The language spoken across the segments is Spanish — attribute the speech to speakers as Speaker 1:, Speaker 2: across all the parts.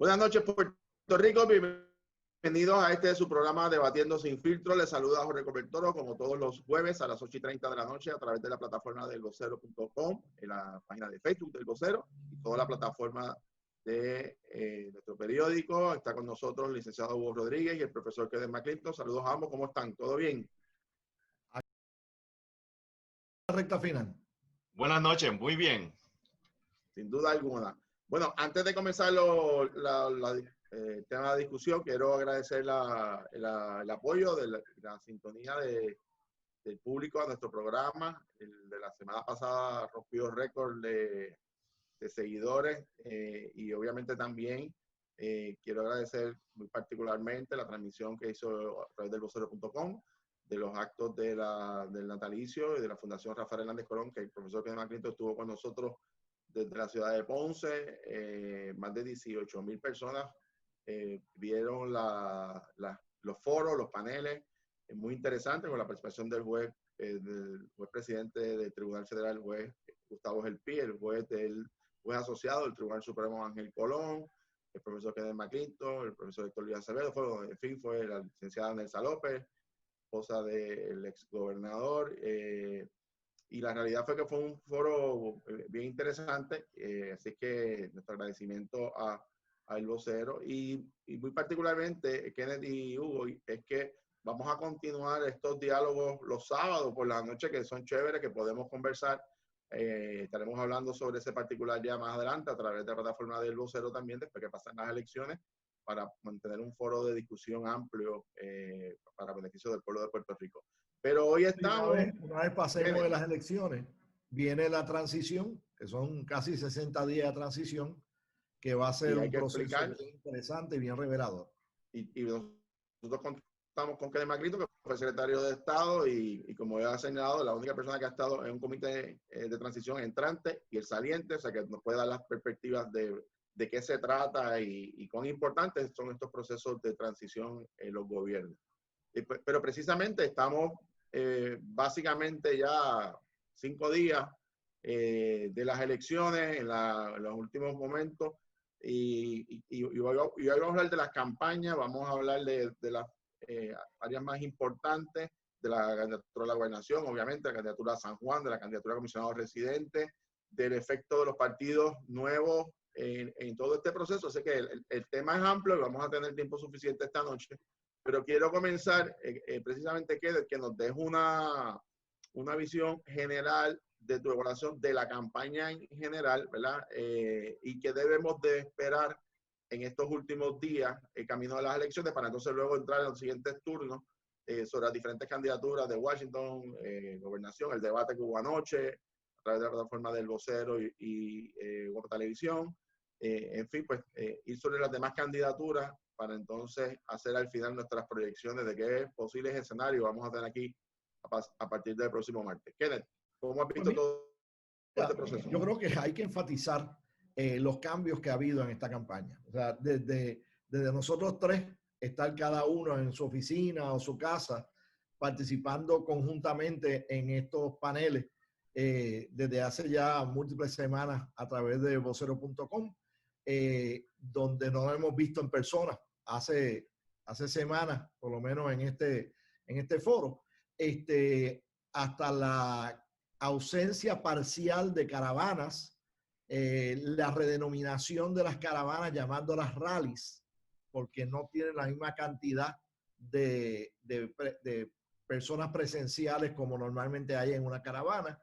Speaker 1: Buenas noches, Puerto Rico. Bienvenidos a este de su programa Debatiendo Sin Filtro. Les saluda Jorge Cobertoro, como todos los jueves a las 8:30 de la noche a través de la plataforma del vocero.com, en la página de Facebook del Vocero y toda la plataforma de nuestro periódico. Está con nosotros el licenciado Hugo Rodríguez y el profesor Kenneth McClinton. Saludos a ambos. ¿Cómo están? ¿Todo bien?
Speaker 2: Recta final.
Speaker 3: Buenas noches, muy bien.
Speaker 1: Sin duda alguna. Bueno, antes de comenzar el tema de discusión, quiero agradecer el apoyo de la sintonía del público a nuestro programa. El de la semana pasada rompió récord de seguidores y obviamente también quiero agradecer muy particularmente la transmisión que hizo a través del vocero.com de los actos del natalicio y de la Fundación Rafael Hernández Colón, que el profesor Kenneth McClinton estuvo con nosotros desde la ciudad de Ponce. Más de 18,000 personas vieron los foros, los paneles, muy interesantes, con la participación del juez presidente del Tribunal Federal, el juez Gustavo Gelpi, el juez asociado del Tribunal Supremo Ángel Colón, el profesor Kenneth McClinton, el profesor Héctor Luis Acevedo, fue la licenciada Nelsa López, esposa del ex gobernador. Y la realidad fue que fue un foro bien interesante, así que nuestro agradecimiento al vocero y muy particularmente, Kenneth y Hugo, es que vamos a continuar estos diálogos los sábados por la noche, que son chéveres, que podemos conversar. Estaremos hablando sobre ese particular ya más adelante a través de la plataforma del vocero también, después que pasen las elecciones, para mantener un foro de discusión amplio para beneficio del pueblo de Puerto Rico. Pero hoy estamos...
Speaker 2: Una vez pasemos de las elecciones, viene la transición, que son casi 60 días de transición, que va a ser un proceso bien interesante y bien revelador.
Speaker 1: Y nosotros contamos con Kenneth McClinton, que fue secretario de Estado, y como ya ha señalado, la única persona que ha estado en un comité de transición entrante y el saliente, o sea que nos puede dar las perspectivas de qué se trata y cuán importantes son estos procesos de transición en los gobiernos. Pero precisamente estamos básicamente ya 5 días de las elecciones en los últimos momentos y hoy vamos a hablar de las campañas, vamos a hablar de las áreas más importantes, de la candidatura a la gobernación, obviamente, la candidatura a San Juan, de la candidatura a comisionado residente, del efecto de los partidos nuevos en todo este proceso. Así que el tema es amplio y vamos a tener tiempo suficiente esta noche. Pero quiero comenzar precisamente que nos deje una visión general de tu evaluación de la campaña en general, ¿verdad? Y qué debemos de esperar en estos últimos días, el camino de las elecciones, para entonces luego entrar en los siguientes turnos sobre las diferentes candidaturas de Washington, gobernación, el debate que hubo anoche, a través de la plataforma del vocero y Guapa Televisión. En fin, pues ir sobre las demás candidaturas para entonces hacer al final nuestras proyecciones de qué posibles escenarios vamos a tener aquí a partir del próximo martes. Kenneth, ¿cómo has visto todo este proceso?
Speaker 2: Yo creo que hay que enfatizar los cambios que ha habido en esta campaña. O sea, desde nosotros tres, estar cada uno en su oficina o su casa participando conjuntamente en estos paneles desde hace ya múltiples semanas a través de vocero.com, donde nos hemos visto en persona hace semanas, por lo menos en este foro, hasta la ausencia parcial de caravanas, la redenominación de las caravanas llamándolas rallies, porque no tienen la misma cantidad de personas presenciales como normalmente hay en una caravana.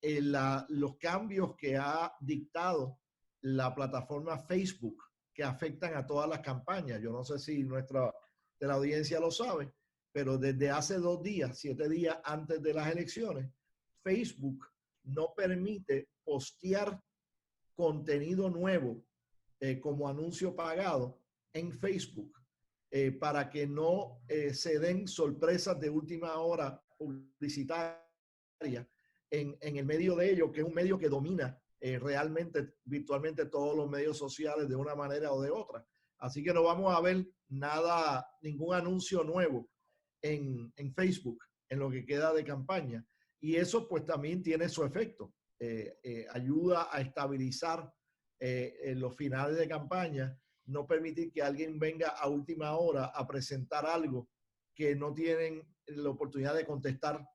Speaker 2: Los cambios que ha dictado la plataforma Facebook, que afectan a todas las campañas. Yo no sé si de la audiencia lo sabe, pero desde hace 2 días, 7 días antes de las elecciones, Facebook no permite postear contenido nuevo como anuncio pagado en Facebook para que no se den sorpresas de última hora publicitarias en el medio de ellos, que es un medio que domina realmente, virtualmente todos los medios sociales de una manera o de otra. Así que no vamos a ver ningún anuncio nuevo en Facebook en lo que queda de campaña. Y eso pues también tiene su efecto. Ayuda a estabilizar en los finales de campaña, no permitir que alguien venga a última hora a presentar algo que no tienen la oportunidad de contestar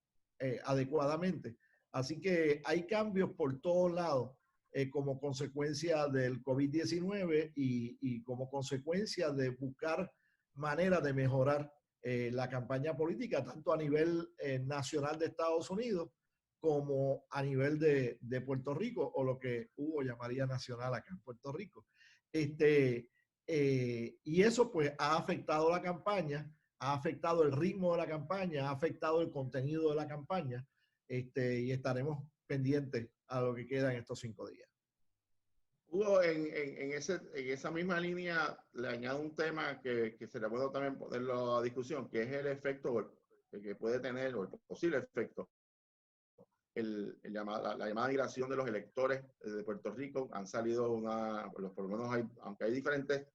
Speaker 2: adecuadamente. Así que hay cambios por todos lados como consecuencia del COVID-19 y como consecuencia de buscar maneras de mejorar la campaña política, tanto a nivel nacional de Estados Unidos como a nivel de Puerto Rico, o lo que Hugo llamaría nacional acá en Puerto Rico. Y eso pues ha afectado la campaña, ha afectado el ritmo de la campaña, ha afectado el contenido de la campaña, y estaremos pendientes a lo que queda en estos 5 días.
Speaker 1: Hugo, en esa misma línea le añado un tema que sería bueno también ponerlo a discusión, que es el efecto que puede tener, o el posible efecto, la llamada migración de los electores de Puerto Rico. Han salido por lo menos aunque hay diferentes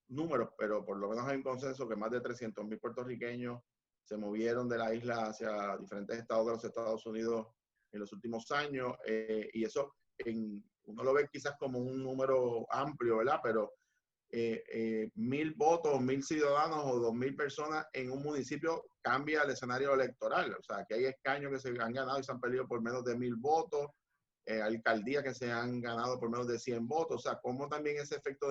Speaker 1: números, pero por lo menos hay un consenso que más de 300,000 puertorriqueños se movieron de la isla hacia diferentes estados de los Estados Unidos en los últimos años, y eso uno lo ve quizás como un número amplio, ¿verdad? Pero 1,000 votos, 1,000 ciudadanos o 2,000 personas en un municipio cambia el escenario electoral. O sea, que hay escaños que se han ganado y se han perdido por menos de 1,000 votos, alcaldías que se han ganado por menos de 100 votos. O sea, cómo también ese efecto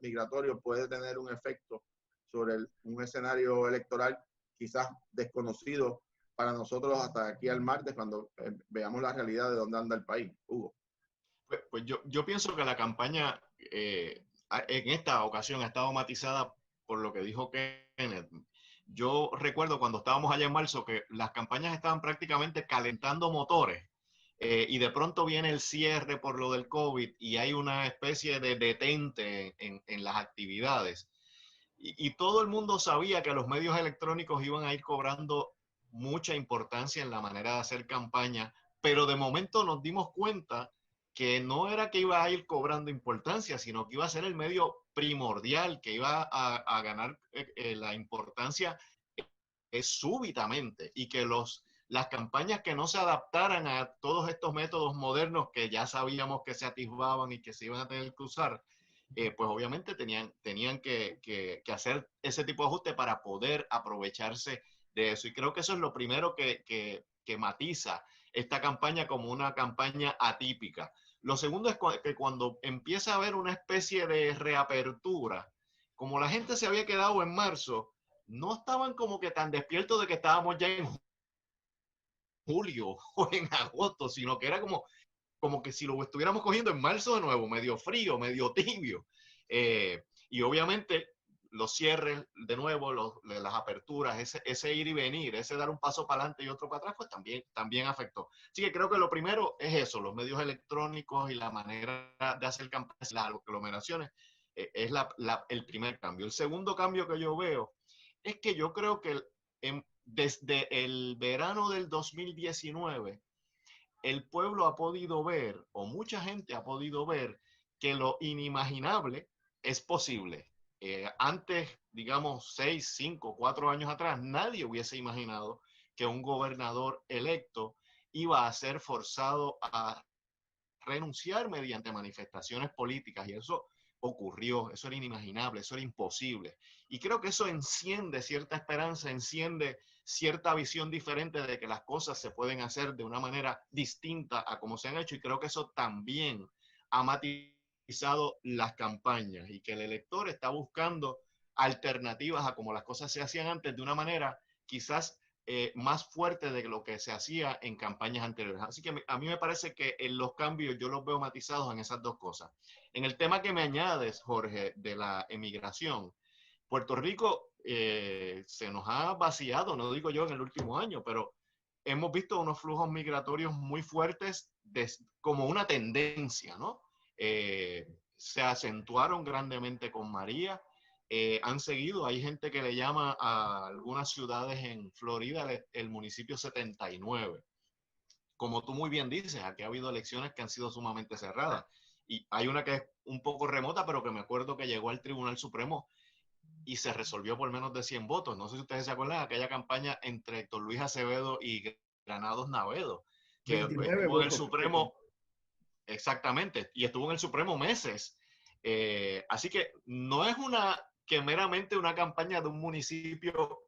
Speaker 1: migratorio puede tener un efecto sobre un escenario electoral quizás desconocido para nosotros hasta aquí al martes, cuando veamos la realidad de dónde anda el país. Hugo.
Speaker 3: Pues yo pienso que la campaña en esta ocasión ha estado matizada por lo que dijo Kenneth. Yo recuerdo cuando estábamos allá en marzo que las campañas estaban prácticamente calentando motores, y de pronto viene el cierre por lo del COVID y hay una especie de detente en las actividades. Y todo el mundo sabía que los medios electrónicos iban a ir cobrando mucha importancia en la manera de hacer campaña, pero de momento nos dimos cuenta que no era que iba a ir cobrando importancia, sino que iba a ser el medio primordial, que iba a ganar la importancia súbitamente, y que las campañas que no se adaptaran a todos estos métodos modernos que ya sabíamos que se atisbaban y que se iban a tener que usar, pues obviamente tenían que hacer ese tipo de ajuste para poder aprovecharse de eso. Y creo que eso es lo primero que matiza esta campaña como una campaña atípica. Lo segundo es que cuando empieza a haber una especie de reapertura, como la gente se había quedado en marzo, no estaban como que tan despiertos de que estábamos ya en julio o en agosto, sino que era como que si lo estuviéramos cogiendo en marzo de nuevo, medio frío, medio tibio. Y obviamente los cierres de nuevo, las aperturas, ese ir y venir, ese dar un paso para adelante y otro para atrás, pues también afectó. Así que creo que lo primero es eso, los medios electrónicos y la manera de hacer campañas, las aglomeraciones, es el primer cambio. El segundo cambio que yo veo es que yo creo que desde el verano del 2019, el pueblo ha podido ver, o mucha gente ha podido ver, que lo inimaginable es posible. Antes, digamos, 6, 5, 4 años atrás, nadie hubiese imaginado que un gobernador electo iba a ser forzado a renunciar mediante manifestaciones políticas, y eso ocurrió, eso era inimaginable, eso era imposible. Y creo que eso enciende cierta esperanza, enciende cierta visión diferente de que las cosas se pueden hacer de una manera distinta a como se han hecho, y creo que eso también ha matizado las campañas y que el elector está buscando alternativas a como las cosas se hacían antes de una manera quizás más fuerte de lo que se hacía en campañas anteriores. Así que a mí me parece que en los cambios yo los veo matizados en esas dos cosas. En el tema que me añades, Jorge, de la emigración, Puerto Rico se nos ha vaciado, no digo yo en el último año, pero hemos visto unos flujos migratorios muy fuertes como una tendencia, ¿no? Se acentuaron grandemente con María. Han seguido, hay gente que le llama a algunas ciudades en Florida el municipio 79. Como tú muy bien dices, aquí ha habido elecciones que han sido sumamente cerradas. Y hay una que es un poco remota, pero que me acuerdo que llegó al Tribunal Supremo y se resolvió por menos de 100 votos. No sé si ustedes se acuerdan de aquella campaña entre Héctor Luis Acevedo y Granados Navedo, que estuvo en el Supremo, exactamente, y estuvo en el Supremo meses Así que no es meramente una campaña de un municipio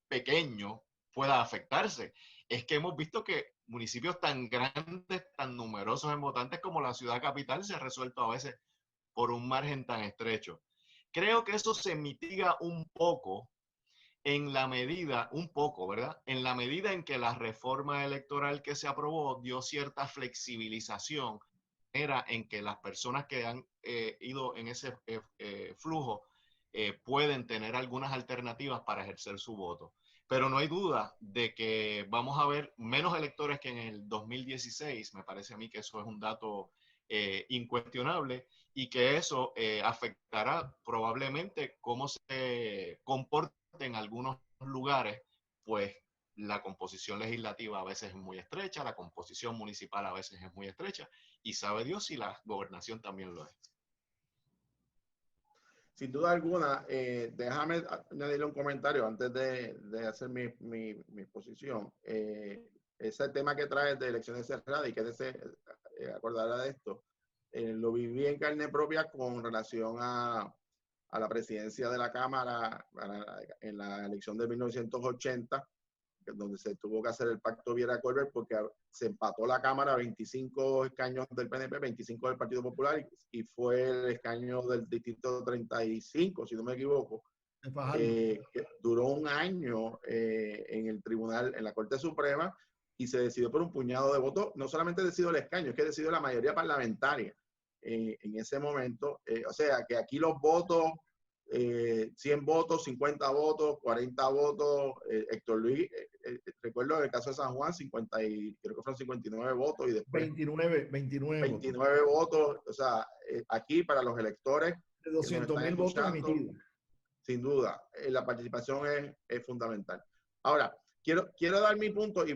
Speaker 3: pequeño pueda afectarse. Es que hemos visto que municipios tan grandes, tan numerosos en votantes como la ciudad capital se ha resuelto a veces por un margen tan estrecho. Creo que eso se mitiga un poco en la medida, ¿verdad? En la medida en que la reforma electoral que se aprobó dio cierta flexibilización, era en que las personas que han ido en ese flujo pueden tener algunas alternativas para ejercer su voto. Pero no hay duda de que vamos a ver menos electores que en el 2016. Me parece a mí que eso es un dato incuestionable y que eso afectará probablemente cómo se comporta en algunos lugares, pues la composición legislativa a veces es muy estrecha, la composición municipal a veces es muy estrecha, y sabe Dios si la gobernación también lo es.
Speaker 1: Sin duda alguna, déjame añadirle un comentario antes de hacer mi exposición. Ese tema que traes de elecciones cerradas y que se acordará de esto, lo viví en carne propia con relación a la presidencia de la Cámara en la elección de 1980, donde se tuvo que hacer el pacto Viera-Colbert porque se empató la Cámara, 25 escaños del PNP, 25 del Partido Popular, y fue el escaño del distrito 35, si no me equivoco, que duró un año en el tribunal, en la Corte Suprema, y se decidió por un puñado de votos. No solamente decidió el escaño, es que decidió la mayoría parlamentaria en ese momento. O sea, que aquí los votos, 100 votos, 50 votos, 40 votos. Héctor Luis, recuerdo el caso de San Juan, 50 y, creo que fueron 59 votos y después 29 votos. O sea, aquí para los electores
Speaker 2: de 200,000 votos emitidos.
Speaker 1: Sin duda, la participación es fundamental. Ahora, quiero dar mi punto y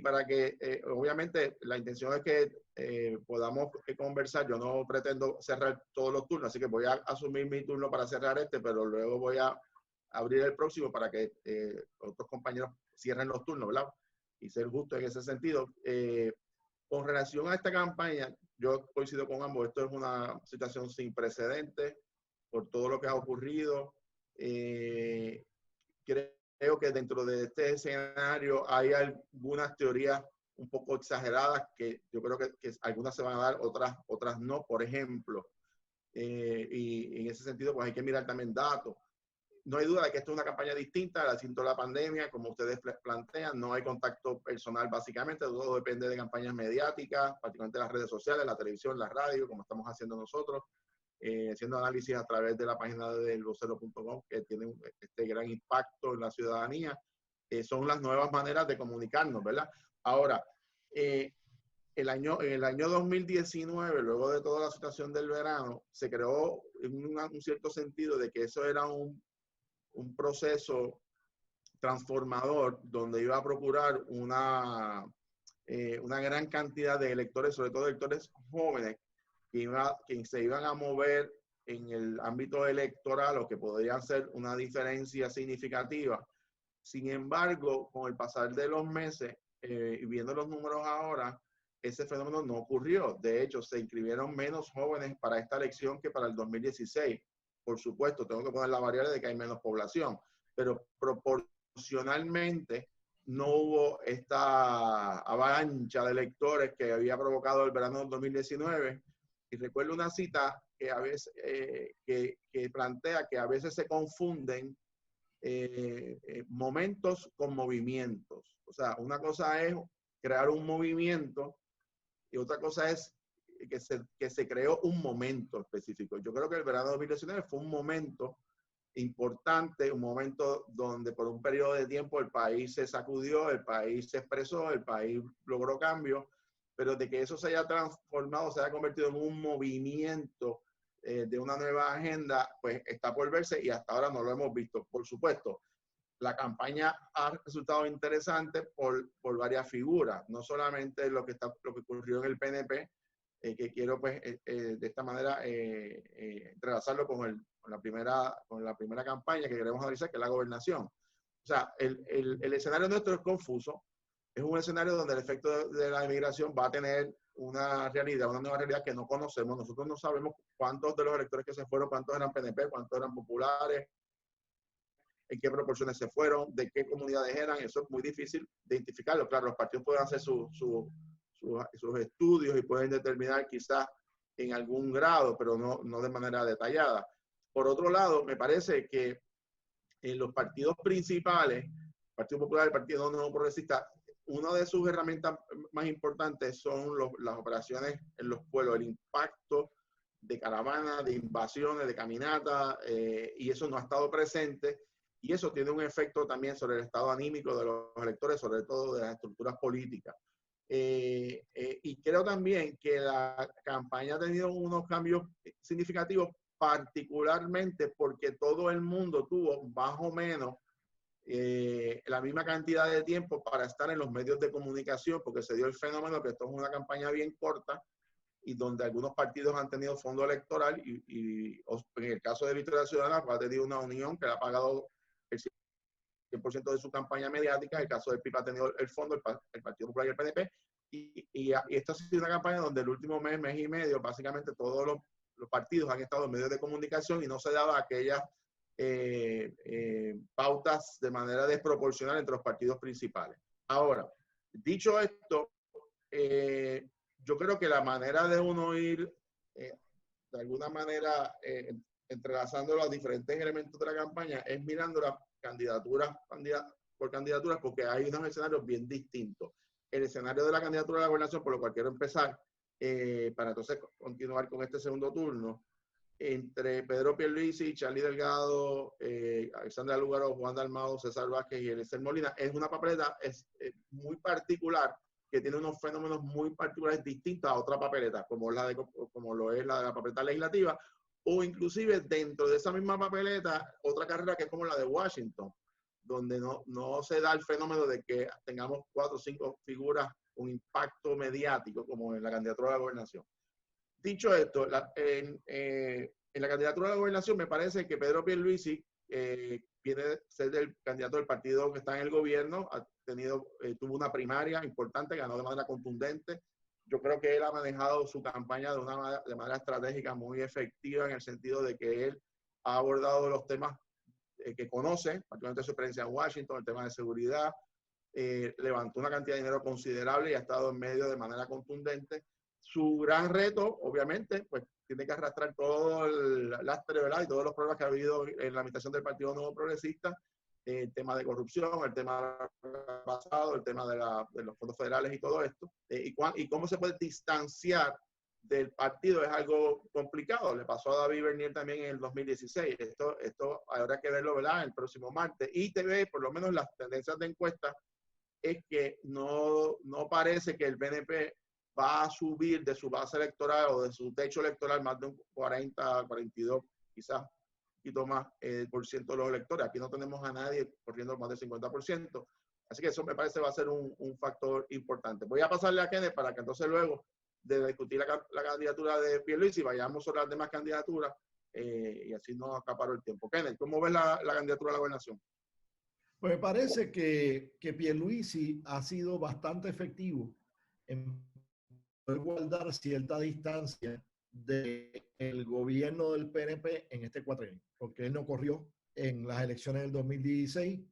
Speaker 1: para que, obviamente, la intención es que podamos conversar. Yo no pretendo cerrar todos los turnos, así que voy a asumir mi turno para cerrar este, pero luego voy a abrir el próximo para que otros compañeros cierren los turnos, ¿verdad? Y ser justo en ese sentido. Con relación a esta campaña, yo coincido con ambos. Esto es una situación sin precedentes por todo lo que ha ocurrido. Creo que dentro de este escenario hay algunas teorías un poco exageradas que yo creo que algunas se van a dar, otras no, por ejemplo. Y en ese sentido, pues hay que mirar también datos. No hay duda de que esto es una campaña distinta al asunto de la pandemia, como ustedes plantean. No hay contacto personal, básicamente. Todo depende de campañas mediáticas, particularmente las redes sociales, la televisión, la radio, como estamos haciendo nosotros. Haciendo análisis a través de la página del vocero.com, que tiene este gran impacto en la ciudadanía. Son las nuevas maneras de comunicarnos, ¿verdad? Ahora, en el año 2019, luego de toda la situación del verano, se creó un cierto sentido de que eso era un proceso transformador donde iba a procurar una gran cantidad de electores, sobre todo electores jóvenes, que se iban a mover en el ámbito electoral o que podrían ser una diferencia significativa. Sin embargo, con el pasar de los meses y viendo los números ahora, ese fenómeno no ocurrió. De hecho, se inscribieron menos jóvenes para esta elección que para el 2016. Por supuesto, tengo que poner la variable de que hay menos población, pero proporcionalmente no hubo esta avalancha de electores que había provocado el verano del 2019. Y recuerdo una cita que a veces que plantea que a veces se confunden momentos con movimientos. O sea, una cosa es crear un movimiento y otra cosa es que se creó un momento específico. Yo creo que el verano de 2019 fue un momento importante, un momento donde por un periodo de tiempo el país se sacudió, el país se expresó, el país logró cambios, pero de que eso se haya transformado, se haya convertido en un movimiento de una nueva agenda, pues está por verse y hasta ahora no lo hemos visto. Por supuesto, la campaña ha resultado interesante por varias figuras, no solamente lo que ocurrió en el PNP, que quiero pues de esta manera entrelazarlo con la primera campaña que queremos analizar, que es la gobernación. O sea, el escenario nuestro es confuso. es un escenario donde el efecto de la inmigración va a tener una realidad, una nueva realidad que no conocemos. Nosotros no sabemos cuántos de los electores que se fueron, cuántos eran PNP, cuántos eran populares, en qué proporciones se fueron, de qué comunidades eran. Eso es muy difícil de identificarlo. Claro, los partidos pueden hacer sus estudios y pueden determinar quizás en algún grado, pero no de manera detallada. Por otro lado, me parece que en los partidos principales, el Partido Popular y el Partido No Progresista, una de sus herramientas más importantes son las operaciones en los pueblos, el impacto de caravanas, de invasiones, de caminatas, y eso no ha estado presente, y eso tiene un efecto también sobre el estado anímico de los electores, sobre todo de las estructuras políticas. Y creo también que la campaña ha tenido unos cambios significativos, particularmente porque todo el mundo tuvo más o menos la misma cantidad de tiempo para estar en los medios de comunicación, porque se dio el fenómeno que esto es una campaña bien corta y donde algunos partidos han tenido fondo electoral y en el caso de Victoria Ciudadana pues, ha tenido una unión que le ha pagado el 100% de su campaña mediática. El caso del PIB ha tenido el fondo, el Partido Popular y el PNP. Y esta ha sido una campaña donde el último mes y medio, básicamente todos los partidos han estado en medios de comunicación y no se daba aquellas pautas de manera desproporcional entre los partidos principales. Ahora, dicho esto, yo creo que la manera de uno ir de alguna manera entrelazando los diferentes elementos de la campaña es mirando las candidaturas por candidaturas, porque hay unos escenarios bien distintos. El escenario de la candidatura de la gobernación, por lo cual quiero empezar, para entonces continuar con este segundo turno, entre Pedro Pierluisi, Charlie Delgado, Alexandra Lúgaro, Juan Dalmau, César Vázquez y Eliezer Molina, es una papeleta muy particular, que tiene unos fenómenos muy particulares distintos a otra papeleta, como lo es la de la papeleta legislativa, o inclusive dentro de esa misma papeleta, otra carrera que es como la de Washington, donde no se da el fenómeno de que tengamos 4 o 5 figuras, un impacto mediático, como en la candidatura a la gobernación. Dicho esto, en la candidatura a la gobernación me parece que Pedro Pierluisi viene a ser el candidato del partido que está en el gobierno, tuvo una primaria importante, ganó de manera contundente. Yo creo que él ha manejado su campaña de manera estratégica muy efectiva, en el sentido de que él ha abordado los temas que conoce, particularmente su experiencia en Washington, el tema de seguridad, levantó una cantidad de dinero considerable y ha estado en medio de manera contundente. Su gran reto, obviamente, pues tiene que arrastrar todo el lastre, ¿verdad? Y todos los problemas que ha habido en la administración del Partido Nuevo Progresista, el tema de corrupción, el tema pasado, el tema de los fondos federales y todo esto, y cómo se puede distanciar del partido es algo complicado. Le pasó a David Bernier también en el 2016. Esto habrá que verlo, ¿verdad?, el próximo martes. Y TV, por lo menos las tendencias de encuesta, es que no parece que el PNP va a subir de su base electoral o de su techo electoral más de un 40, 42, quizás un poquito más por ciento de los electores. Aquí no tenemos a nadie corriendo más del 50%. Así que eso me parece va a ser un factor importante. Voy a pasarle a Kenneth para que entonces luego de discutir la candidatura de Pierluisi, vayamos sobre las demás candidaturas y así no acaparo el tiempo. Kenneth, ¿cómo ves la candidatura a la gobernación?
Speaker 2: Pues me parece que Pierluisi ha sido bastante efectivo en poder guardar cierta distancia del gobierno del PNP en este cuatrienio, porque él no corrió en las elecciones del 2016.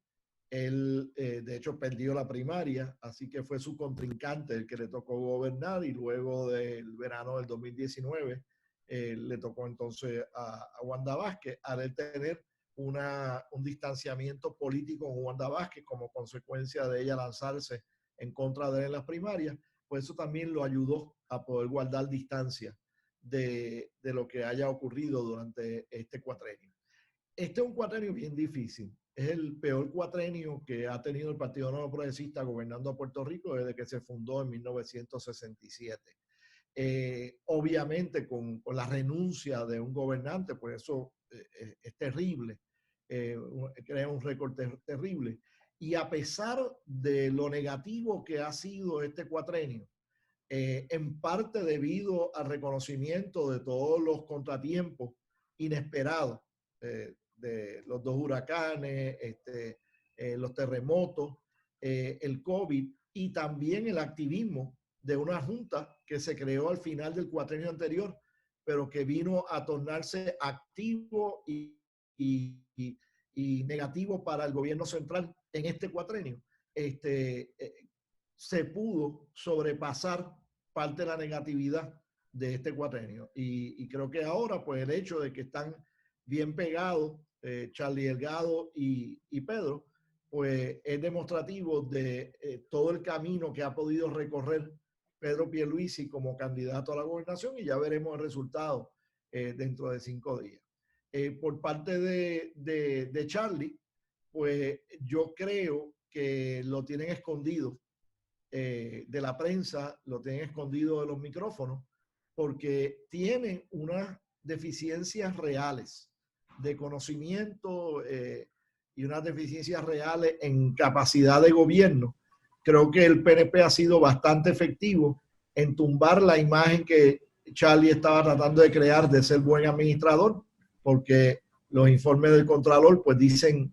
Speaker 2: Él, de hecho, perdió la primaria, así que fue su contrincante el que le tocó gobernar, y luego del verano del 2019 le tocó entonces a Wanda Vázquez, al tener un distanciamiento político con Wanda Vázquez como consecuencia de ella lanzarse en contra de él en las primarias. Pues eso también lo ayudó a poder guardar distancia de lo que haya ocurrido durante este cuatrenio. Este es un cuatrenio bien difícil. Es el peor cuatrenio que ha tenido el Partido Nuevo Progresista gobernando a Puerto Rico desde que se fundó en 1967. Obviamente con la renuncia de un gobernante, pues eso es terrible, crea un récord terrible. Y a pesar de lo negativo que ha sido este cuatrenio, en parte debido al reconocimiento de todos los contratiempos inesperados, de los 2 huracanes, los terremotos, el COVID, y también el activismo de una junta que se creó al final del cuatrenio anterior, pero que vino a tornarse activo y negativo para el gobierno central en este cuatrenio. Se pudo sobrepasar parte de la negatividad de este cuatrenio. Y creo que ahora, pues el hecho de que están bien pegados Charlie Delgado y Pedro, pues es demostrativo de todo el camino que ha podido recorrer Pedro Pierluisi como candidato a la gobernación, y ya veremos el resultado dentro de 5 días. Por parte de Charlie, pues yo creo que lo tienen escondido de la prensa, lo tienen escondido de los micrófonos, porque tienen unas deficiencias reales de conocimiento y unas deficiencias reales en capacidad de gobierno. Creo que el PNP ha sido bastante efectivo en tumbar la imagen que Charlie estaba tratando de crear de ser buen administrador, porque los informes del Contralor pues dicen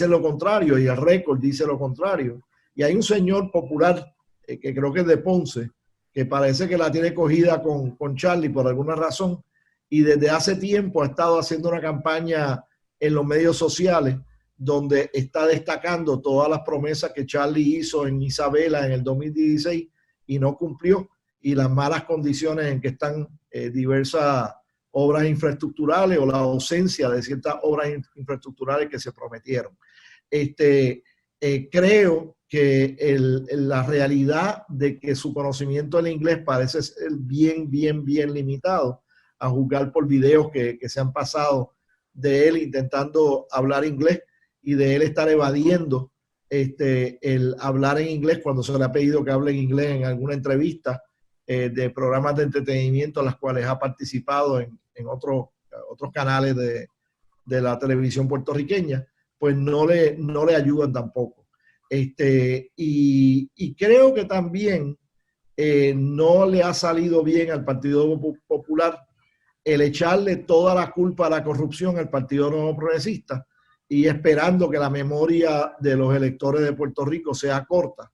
Speaker 2: lo contrario, y el récord dice lo contrario. Y hay un señor popular que creo que es de Ponce, que parece que la tiene cogida con Charlie por alguna razón, y desde hace tiempo ha estado haciendo una campaña en los medios sociales donde está destacando todas las promesas que Charlie hizo en Isabela en el 2016 y no cumplió, y las malas condiciones en que están diversas obras infraestructurales o la ausencia de ciertas obras infraestructurales que se prometieron. Creo que la realidad de que su conocimiento del inglés parece ser bien limitado, a juzgar por videos que se han pasado de él intentando hablar inglés y de él estar evadiendo el hablar en inglés cuando se le ha pedido que hable en inglés en alguna entrevista de programas de entretenimiento en las cuales ha participado en otros canales de la televisión puertorriqueña, pues no le ayudan tampoco. Y creo que también no le ha salido bien al Partido Popular el echarle toda la culpa a la corrupción al Partido Nuevo Progresista y esperando que la memoria de los electores de Puerto Rico sea corta.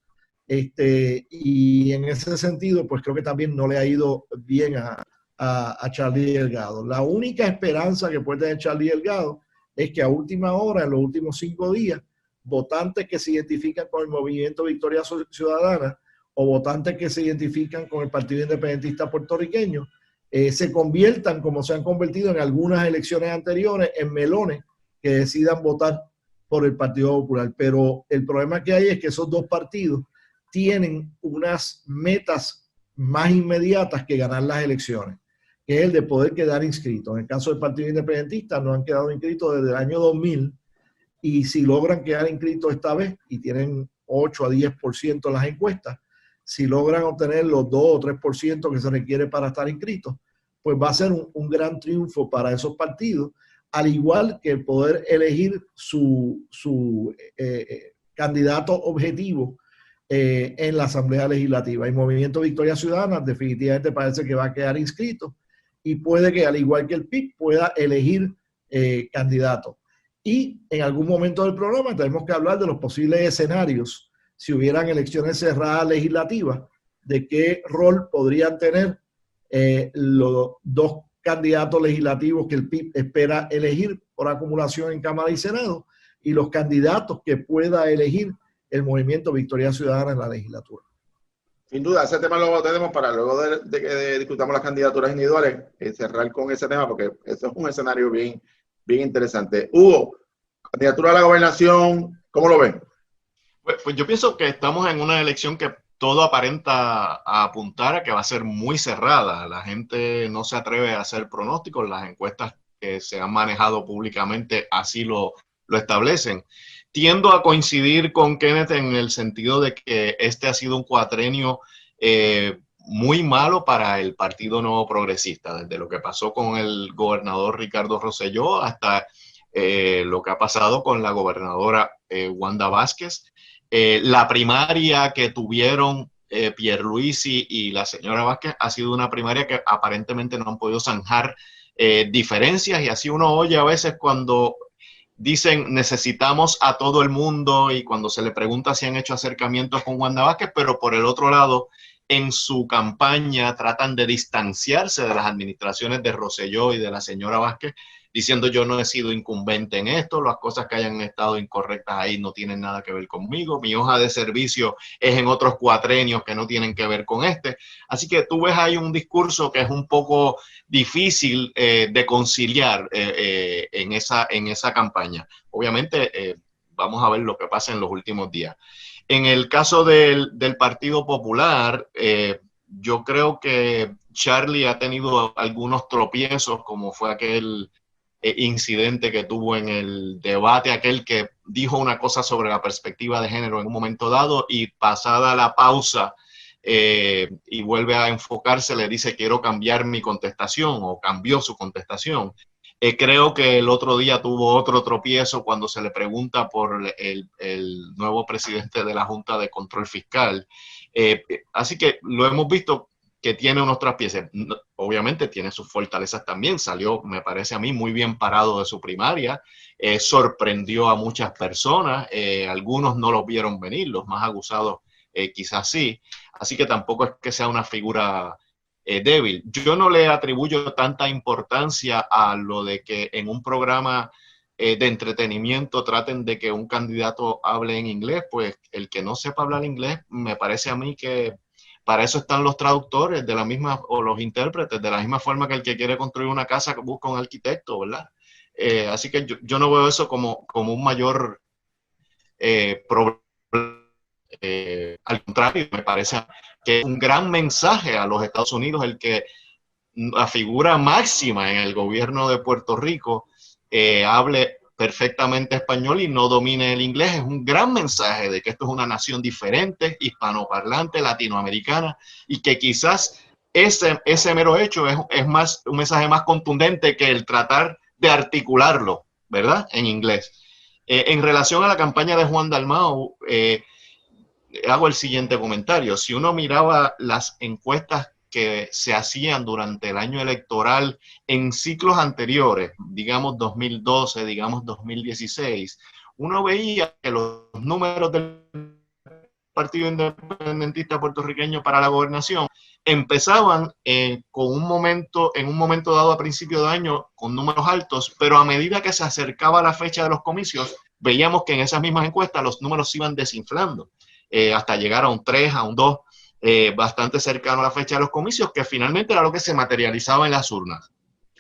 Speaker 2: Y en ese sentido, pues creo que también no le ha ido bien a Charlie Delgado. La única esperanza que puede tener Charlie Delgado es que a última hora, en los últimos 5 días, votantes que se identifican con el Movimiento Victoria Ciudadana o votantes que se identifican con el Partido Independentista Puertorriqueño se conviertan, como se han convertido en algunas elecciones anteriores, en melones que decidan votar por el Partido Popular. Pero el problema que hay es que esos dos partidos tienen unas metas más inmediatas que ganar las elecciones, que es el de poder quedar inscritos. En el caso del Partido Independentista, no han quedado inscritos desde el año 2000, y si logran quedar inscritos esta vez y tienen 8 a 10% en las encuestas, si logran obtener los 2 o 3% que se requiere para estar inscritos, pues va a ser un gran triunfo para esos partidos, al igual que el poder elegir su candidato objetivo en la Asamblea Legislativa. El Movimiento Victoria Ciudadana definitivamente parece que va a quedar inscrito y puede que, al igual que el PIB, pueda elegir candidatos. Y en algún momento del programa tenemos que hablar de los posibles escenarios si hubieran elecciones cerradas legislativas, de qué rol podrían tener los dos candidatos legislativos que el PIB espera elegir por acumulación en Cámara y Senado, y los candidatos que pueda elegir el Movimiento Victoria Ciudadana en la legislatura.
Speaker 1: Sin duda, ese tema lo tenemos para luego de que discutamos las candidaturas individuales, cerrar con ese tema, porque eso es un escenario bien interesante. Hugo, candidatura a la gobernación, ¿cómo lo ven?
Speaker 3: Pues yo pienso que estamos en una elección que todo aparenta a apuntar a que va a ser muy cerrada. La gente no se atreve a hacer pronósticos. Las encuestas que se han manejado públicamente así lo establecen. Tiendo a coincidir con Kenneth en el sentido de que este ha sido un cuatrenio muy malo para el Partido Nuevo Progresista, desde lo que pasó con el gobernador Ricardo Rosselló hasta lo que ha pasado con la gobernadora Wanda Vázquez. La primaria que tuvieron Pierluisi y la señora Vázquez ha sido una primaria que aparentemente no han podido zanjar diferencias, y así uno oye a veces cuando dicen necesitamos a todo el mundo y cuando se le pregunta si han hecho acercamientos con Wanda Vázquez, pero por el otro lado, en su campaña tratan de distanciarse de las administraciones de Rosselló y de la señora Vázquez, diciendo yo no he sido incumbente en esto, las cosas que hayan estado incorrectas ahí no tienen nada que ver conmigo, mi hoja de servicio es en otros cuatrenios que no tienen que ver con este. Así que tú ves ahí un discurso que es un poco difícil de conciliar en esa campaña. Obviamente, vamos a ver lo que pasa en los últimos días. En el caso del Partido Popular, yo creo que Charlie ha tenido algunos tropiezos, como fue aquel incidente que tuvo en el debate, aquel que dijo una cosa sobre la perspectiva de género en un momento dado y pasada la pausa y vuelve a enfocarse, le dice quiero cambiar mi contestación o cambió su contestación. Creo que el otro día tuvo otro tropiezo cuando se le pregunta por el nuevo presidente de la Junta de Control Fiscal. Así que lo hemos visto que tiene unos traspiés. Obviamente tiene sus fortalezas también. Salió, me parece a mí, muy bien parado de su primaria. Sorprendió a muchas personas. Algunos no los vieron venir, los más acusados quizás sí. Así que tampoco es que sea una figura débil. Yo no le atribuyo tanta importancia a lo de que en un programa de entretenimiento traten de que un candidato hable en inglés, pues el que no sepa hablar inglés, me parece a mí que para eso están los traductores de la misma, o los intérpretes, de la misma forma que el que quiere construir una casa que busca un arquitecto, ¿verdad? Así que yo no veo eso como un mayor problema. Al contrario, me parece que es un gran mensaje a los Estados Unidos el que la figura máxima en el gobierno de Puerto Rico hable perfectamente español y no domine el inglés. Es un gran mensaje de que esto es una nación diferente, hispanoparlante, latinoamericana, y que quizás ese mero hecho es más un mensaje más contundente que el tratar de articularlo, ¿verdad? En inglés. En relación a la campaña de Juan Dalmau, hago el siguiente comentario. Si uno miraba las encuestas que se hacían durante el año electoral en ciclos anteriores, digamos 2012, digamos 2016, uno veía que los números del Partido Independentista Puertorriqueño para la gobernación empezaban en un momento dado a principio de año con números altos, pero a medida que se acercaba la fecha de los comicios, veíamos que en esas mismas encuestas los números se iban desinflando. Hasta llegar a un 3, a un 2, bastante cercano a la fecha de los comicios, que finalmente era lo que se materializaba en las urnas.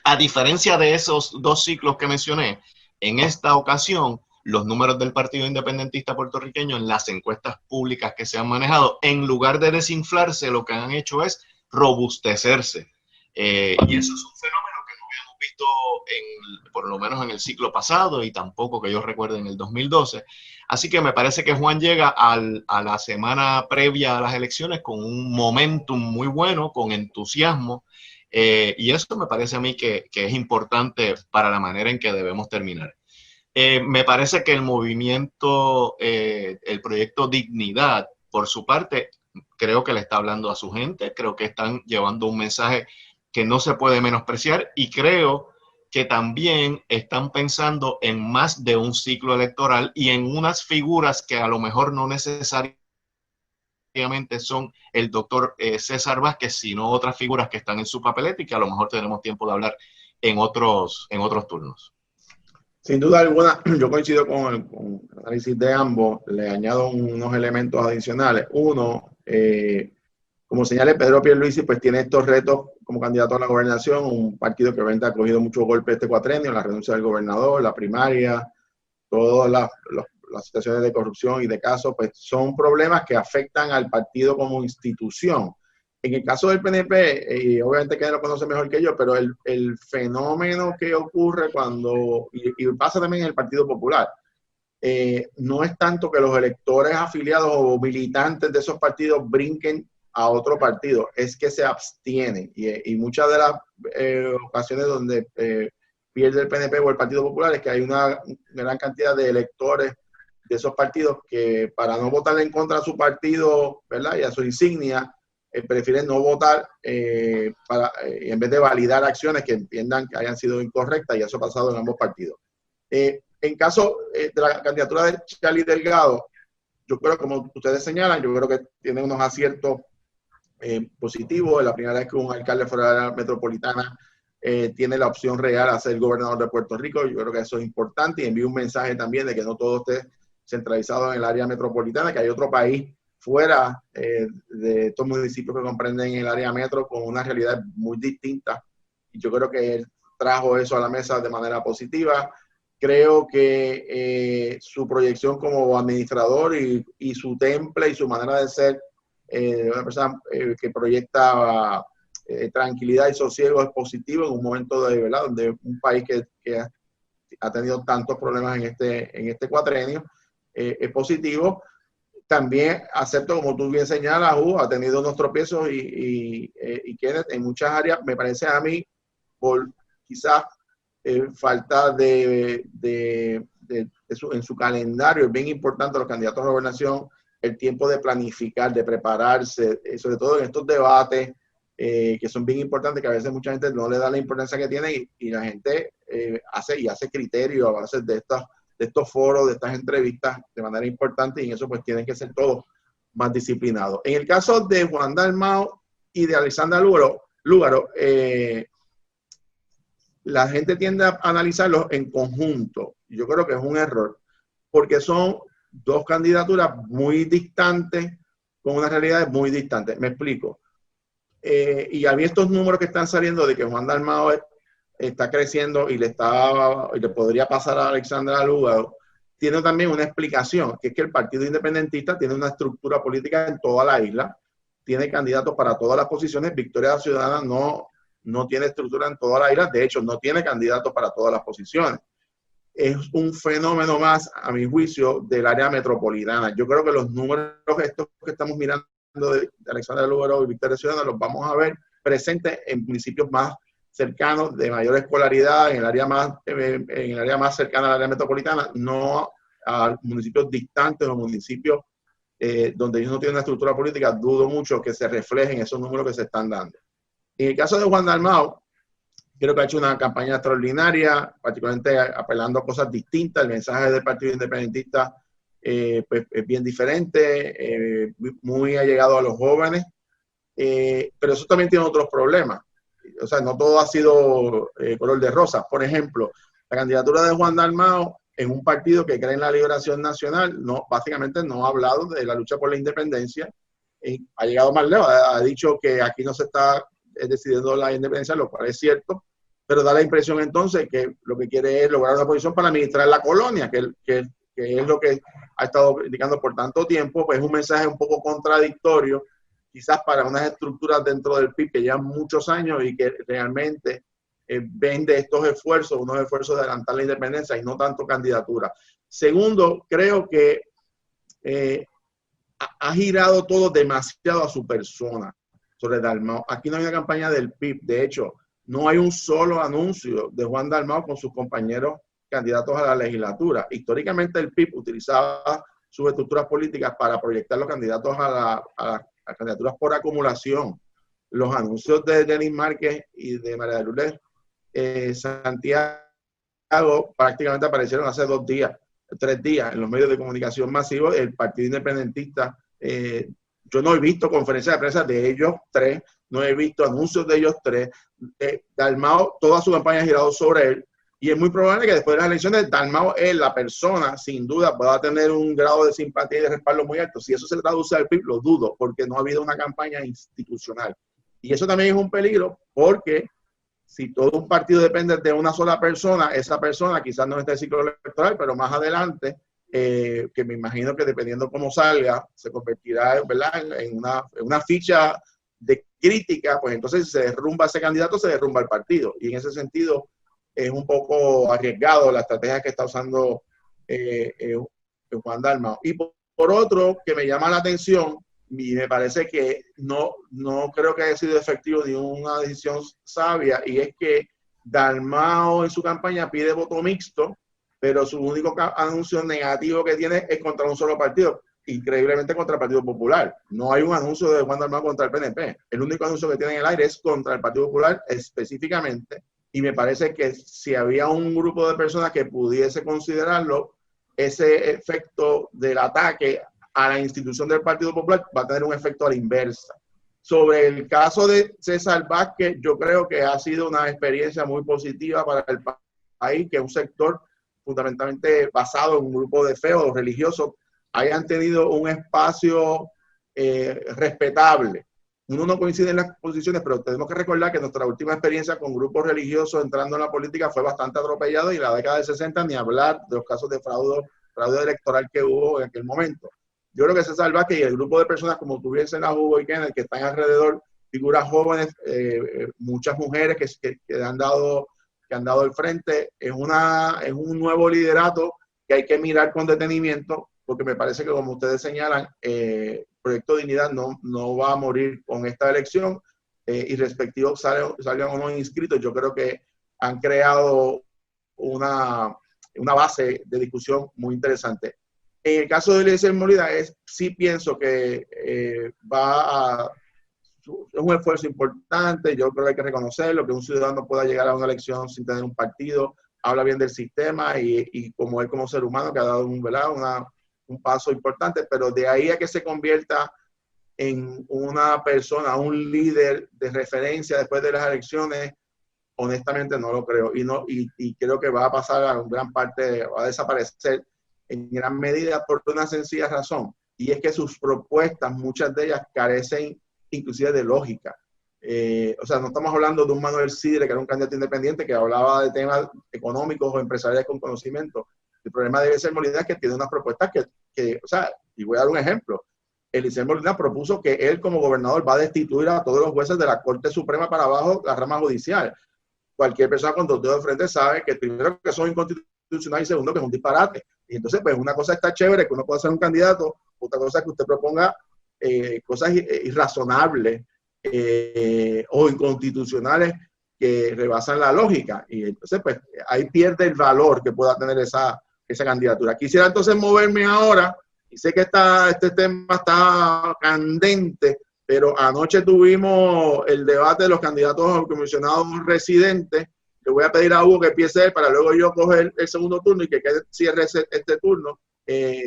Speaker 3: A diferencia de esos dos ciclos que mencioné, en esta ocasión, los números del Partido Independentista Puertorriqueño en las encuestas públicas que se han manejado, en lugar de desinflarse, lo que han hecho es robustecerse. Y eso es un fenómeno que no habíamos visto por lo menos en el ciclo pasado y tampoco que yo recuerde en el 2012. Así que me parece que Juan llega a la semana previa a las elecciones con un momentum muy bueno, con entusiasmo, y eso me parece a mí que es importante para la manera en que debemos terminar. Me parece que el movimiento, el proyecto Dignidad, por su parte, creo que le está hablando a su gente, creo que están llevando un mensaje que no se puede menospreciar y creo que también están pensando en más de un ciclo electoral y en unas figuras que a lo mejor no necesariamente son el doctor César Vázquez, sino otras figuras que están en su papeleta y que a lo mejor tenemos tiempo de hablar en otros turnos.
Speaker 1: Sin duda alguna, yo coincido con el análisis de ambos, le añado unos elementos adicionales. Uno, como señala Pedro Pierluisi, pues tiene estos retos como candidato a la gobernación, un partido que obviamente ha cogido muchos golpes este cuatrenio, la renuncia del gobernador, la primaria, todas las situaciones de corrupción y de casos, pues son problemas que afectan al partido como institución. En el caso del PNP, y obviamente que lo conoce mejor que yo, pero el fenómeno que ocurre cuando, y pasa también en el Partido Popular, no es tanto que los electores afiliados o militantes de esos partidos brinquen a otro partido, es que se abstienen. Y muchas de las ocasiones donde pierde el PNP o el Partido Popular es que hay una gran cantidad de electores de esos partidos que para no votar en contra de su partido, ¿verdad? Y a su insignia, prefieren no votar en vez de validar acciones que entiendan que hayan sido incorrectas, y eso ha pasado en ambos partidos. En caso de la candidatura de Charlie Delgado, yo creo, como ustedes señalan, yo creo que tiene unos aciertos positivos. Es la primera vez que un alcalde fuera de la metropolitana tiene la opción real a ser gobernador de Puerto Rico. Yo creo que eso es importante y envío un mensaje también de que no todo esté centralizado en el área metropolitana, que hay otro país fuera de estos municipios que comprenden el área metro con una realidad muy distinta. Y yo creo que él trajo eso a la mesa de manera positiva. Creo que su proyección como administrador y su temple y su manera de ser una persona que proyecta tranquilidad y sosiego es positivo en un momento de verdad donde un país que ha tenido tantos problemas en este cuatrenio es positivo. También acepto, como tú bien señalas, ha tenido unos tropiezos y Kenneth en muchas áreas, me parece a mí, por quizás falta en su calendario. Es bien importante los candidatos a la gobernación el tiempo de planificar, de prepararse, sobre todo en estos debates que son bien importantes, que a veces mucha gente no le da la importancia que tiene y la gente hace criterio a base de estos foros, de estas entrevistas de manera importante, y en eso pues tienen que ser todos más disciplinados. En el caso de Juan Dalmau y de Alexandra Lúgaro, la gente tiende a analizarlos en conjunto. Yo creo que es un error, porque son dos candidaturas muy distantes, con unas realidades muy distantes. Me explico. Y a mí estos números que están saliendo de que Juan Dalmau está creciendo y le podría pasar a Alexandra Lúgaro, tiene también una explicación, que es que el Partido Independentista tiene una estructura política en toda la isla, tiene candidatos para todas las posiciones. Victoria Ciudadana no tiene estructura en toda la isla, de hecho no tiene candidatos para todas las posiciones. Es un fenómeno más, a mi juicio, del área metropolitana. Yo creo que los números estos que estamos mirando de Alexandra Lúgaro y Victoria Ciudadana los vamos a ver presentes en municipios más cercanos, de mayor escolaridad, en el área más cercana al área metropolitana, no a municipios distantes o municipios donde ellos no tienen una estructura política. Dudo mucho que se reflejen esos números que se están dando. En el caso de Juan Dalmau, creo que ha hecho una campaña extraordinaria, particularmente apelando a cosas distintas. El mensaje del Partido Independentista pues, es bien diferente, muy allegado a los jóvenes, pero eso también tiene otros problemas. O sea, no todo ha sido color de rosa. Por ejemplo, la candidatura de Juan Dalmau en un partido que cree en la liberación nacional, básicamente no ha hablado de la lucha por la independencia. Ha llegado más lejos, ha dicho que aquí no se está decidiendo la independencia, lo cual es cierto, pero da la impresión entonces que lo que quiere es lograr una posición para administrar la colonia, que es lo que ha estado indicando por tanto tiempo. Pues es un mensaje un poco contradictorio, quizás para unas estructuras dentro del PIB que llevan muchos años y que realmente ven de estos esfuerzos, unos esfuerzos de adelantar la independencia y no tanto candidatura. Segundo, creo que ha girado todo demasiado a su persona sobre Dalmau. Aquí no hay una campaña del PIB. De hecho, no hay un solo anuncio de Juan Dalmau con sus compañeros candidatos a la legislatura. Históricamente el PIB utilizaba sus estructuras políticas para proyectar los candidatos a candidaturas por acumulación. Los anuncios de Denis Márquez y de María de Lourdes Santiago prácticamente aparecieron hace 2 días, 3 días en los medios de comunicación masivos. El Partido Independentista, yo no he visto conferencias de prensa de ellos tres, no he visto anuncios de ellos tres. Dalmau, toda su campaña ha girado sobre él, y es muy probable que después de las elecciones Dalmau es la persona, sin duda, pueda tener un grado de simpatía y de respaldo muy alto. Si eso se traduce al PIB, lo dudo, porque no ha habido una campaña institucional. Y eso también es un peligro, porque si todo un partido depende de una sola persona, esa persona quizás no esté en el ciclo electoral, pero más adelante, que me imagino que dependiendo cómo salga, se convertirá, ¿verdad?, en una ficha de crítica. Pues entonces si se derrumba ese candidato, se derrumba el partido. Y en ese sentido es un poco arriesgado la estrategia que está usando Juan Dalmau. Y por otro, que me llama la atención, y me parece que no creo que haya sido efectivo ni una decisión sabia, y es que Dalmau en su campaña pide voto mixto, pero su único anuncio negativo que tiene es contra un solo partido, increíblemente contra el Partido Popular. No hay un anuncio de Juan Dalmau contra el PNP. El único anuncio que tiene en el aire es contra el Partido Popular específicamente, y me parece que si había un grupo de personas que pudiese considerarlo, ese efecto del ataque a la institución del Partido Popular va a tener un efecto a la inversa. Sobre el caso de César Vázquez, yo creo que ha sido una experiencia muy positiva para el país, que un sector fundamentalmente basado en un grupo de fe o religiosos hayan tenido un espacio respetable. Uno no coincide en las posiciones, pero tenemos que recordar que nuestra última experiencia con grupos religiosos entrando en la política fue bastante atropellada, y la década del 60 ni hablar de los casos de fraude electoral que hubo en aquel momento. Yo creo que César Vázquez y el grupo de personas como tú bien señalas, Hugo y Kenneth, que están alrededor, figuras jóvenes, muchas mujeres que han dado el frente, es un nuevo liderato que hay que mirar con detenimiento, porque me parece que, como ustedes señalan, Proyecto Dignidad no va a morir con esta elección, y respectivo salgan o no inscritos. Yo creo que han creado una base de discusión muy interesante. En el caso de Eliezer Molina, sí pienso que es un esfuerzo importante. Yo creo que hay que reconocerlo, que un ciudadano pueda llegar a una elección sin tener un partido, habla bien del sistema, y como él como ser humano, que ha dado un paso importante, pero de ahí a que se convierta en una persona, un líder de referencia después de las elecciones, honestamente no lo creo, y creo que va a pasar a gran parte, va a desaparecer en gran medida por una sencilla razón, y es que sus propuestas, muchas de ellas carecen inclusive de lógica. O sea, no estamos hablando de un Manuel Sidre, que era un candidato independiente que hablaba de temas económicos o empresariales con conocimiento. El problema de Eliezer Molina es que tiene unas propuestas o sea, y voy a dar un ejemplo. Eliezer Molina propuso que él como gobernador va a destituir a todos los jueces de la Corte Suprema para abajo, la rama judicial. Cualquier persona con dos dedos de frente sabe que primero que son inconstitucionales y segundo que es un disparate. Y entonces, pues una cosa está chévere, que uno pueda ser un candidato, otra cosa es que usted proponga cosas irrazonables o inconstitucionales que rebasan la lógica. Y entonces, pues ahí pierde el valor que pueda tener esa candidatura. Quisiera entonces moverme ahora, y sé que este tema está candente, pero anoche tuvimos el debate de los candidatos a comisionados residentes. Le voy a pedir a Hugo que empiece para luego yo coger el segundo turno y que cierre este turno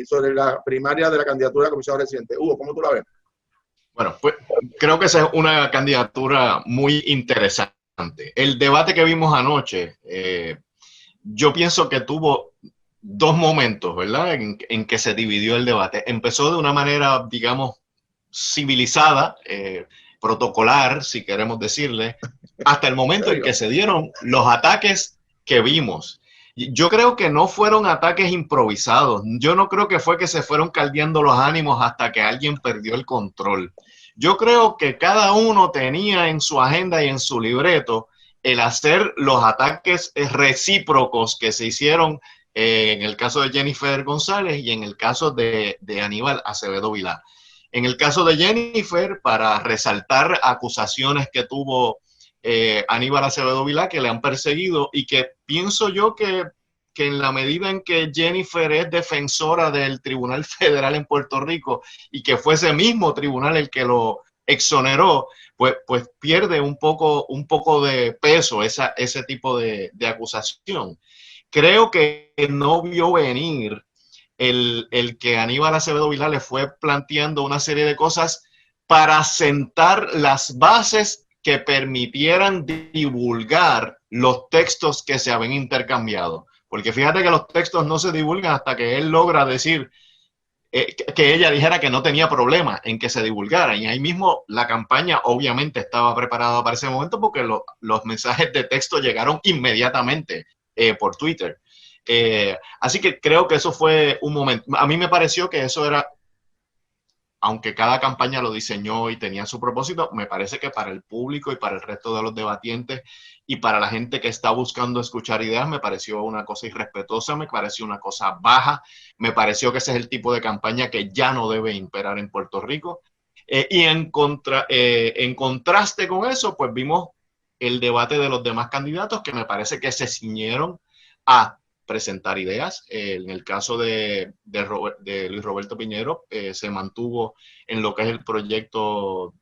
Speaker 1: sobre la primaria de la candidatura a comisionado residente. Hugo, ¿cómo tú la ves?
Speaker 3: Bueno, pues creo que esa es una candidatura muy interesante. El debate que vimos anoche, yo pienso que tuvo dos momentos, ¿verdad? En que se dividió el debate. Empezó de una manera, digamos, civilizada, protocolar, si queremos decirle, hasta el momento en que se dieron los ataques que vimos. Yo creo que no fueron ataques improvisados. Yo no creo que fue que se fueron caldeando los ánimos hasta que alguien perdió el control. Yo creo que cada uno tenía en su agenda y en su libreto el hacer los ataques recíprocos que se hicieron en el caso de Jennifer González y en el caso de Aníbal Acevedo Vilá. En el caso de Jennifer, para resaltar acusaciones que tuvo Aníbal Acevedo Vilá, que le han perseguido, y que pienso yo que en la medida en que Jennifer es defensora del Tribunal Federal en Puerto Rico y que fue ese mismo tribunal el que lo exoneró, pues pierde un poco de peso ese tipo de acusación. Creo que no vio venir el que Aníbal Acevedo Vilá le fue planteando una serie de cosas para sentar las bases que permitieran divulgar los textos que se habían intercambiado. Porque fíjate que los textos no se divulgan hasta que él logra decir que ella dijera que no tenía problema en que se divulgaran. Y ahí mismo la campaña obviamente estaba preparada para ese momento porque los mensajes de texto llegaron inmediatamente por Twitter. Así que creo que eso fue un momento. A mí me pareció que eso era, aunque cada campaña lo diseñó y tenía su propósito, me parece que para el público y para el resto de los debatientes y para la gente que está buscando escuchar ideas, me pareció una cosa irrespetuosa, me pareció una cosa baja, me pareció que ese es el tipo de campaña que ya no debe imperar en Puerto Rico. Y en contraste con eso, pues vimos el debate de los demás candidatos que me parece que se ciñeron a presentar ideas. En el caso de Luis Roberto Piñero, se mantuvo en lo que es el proyecto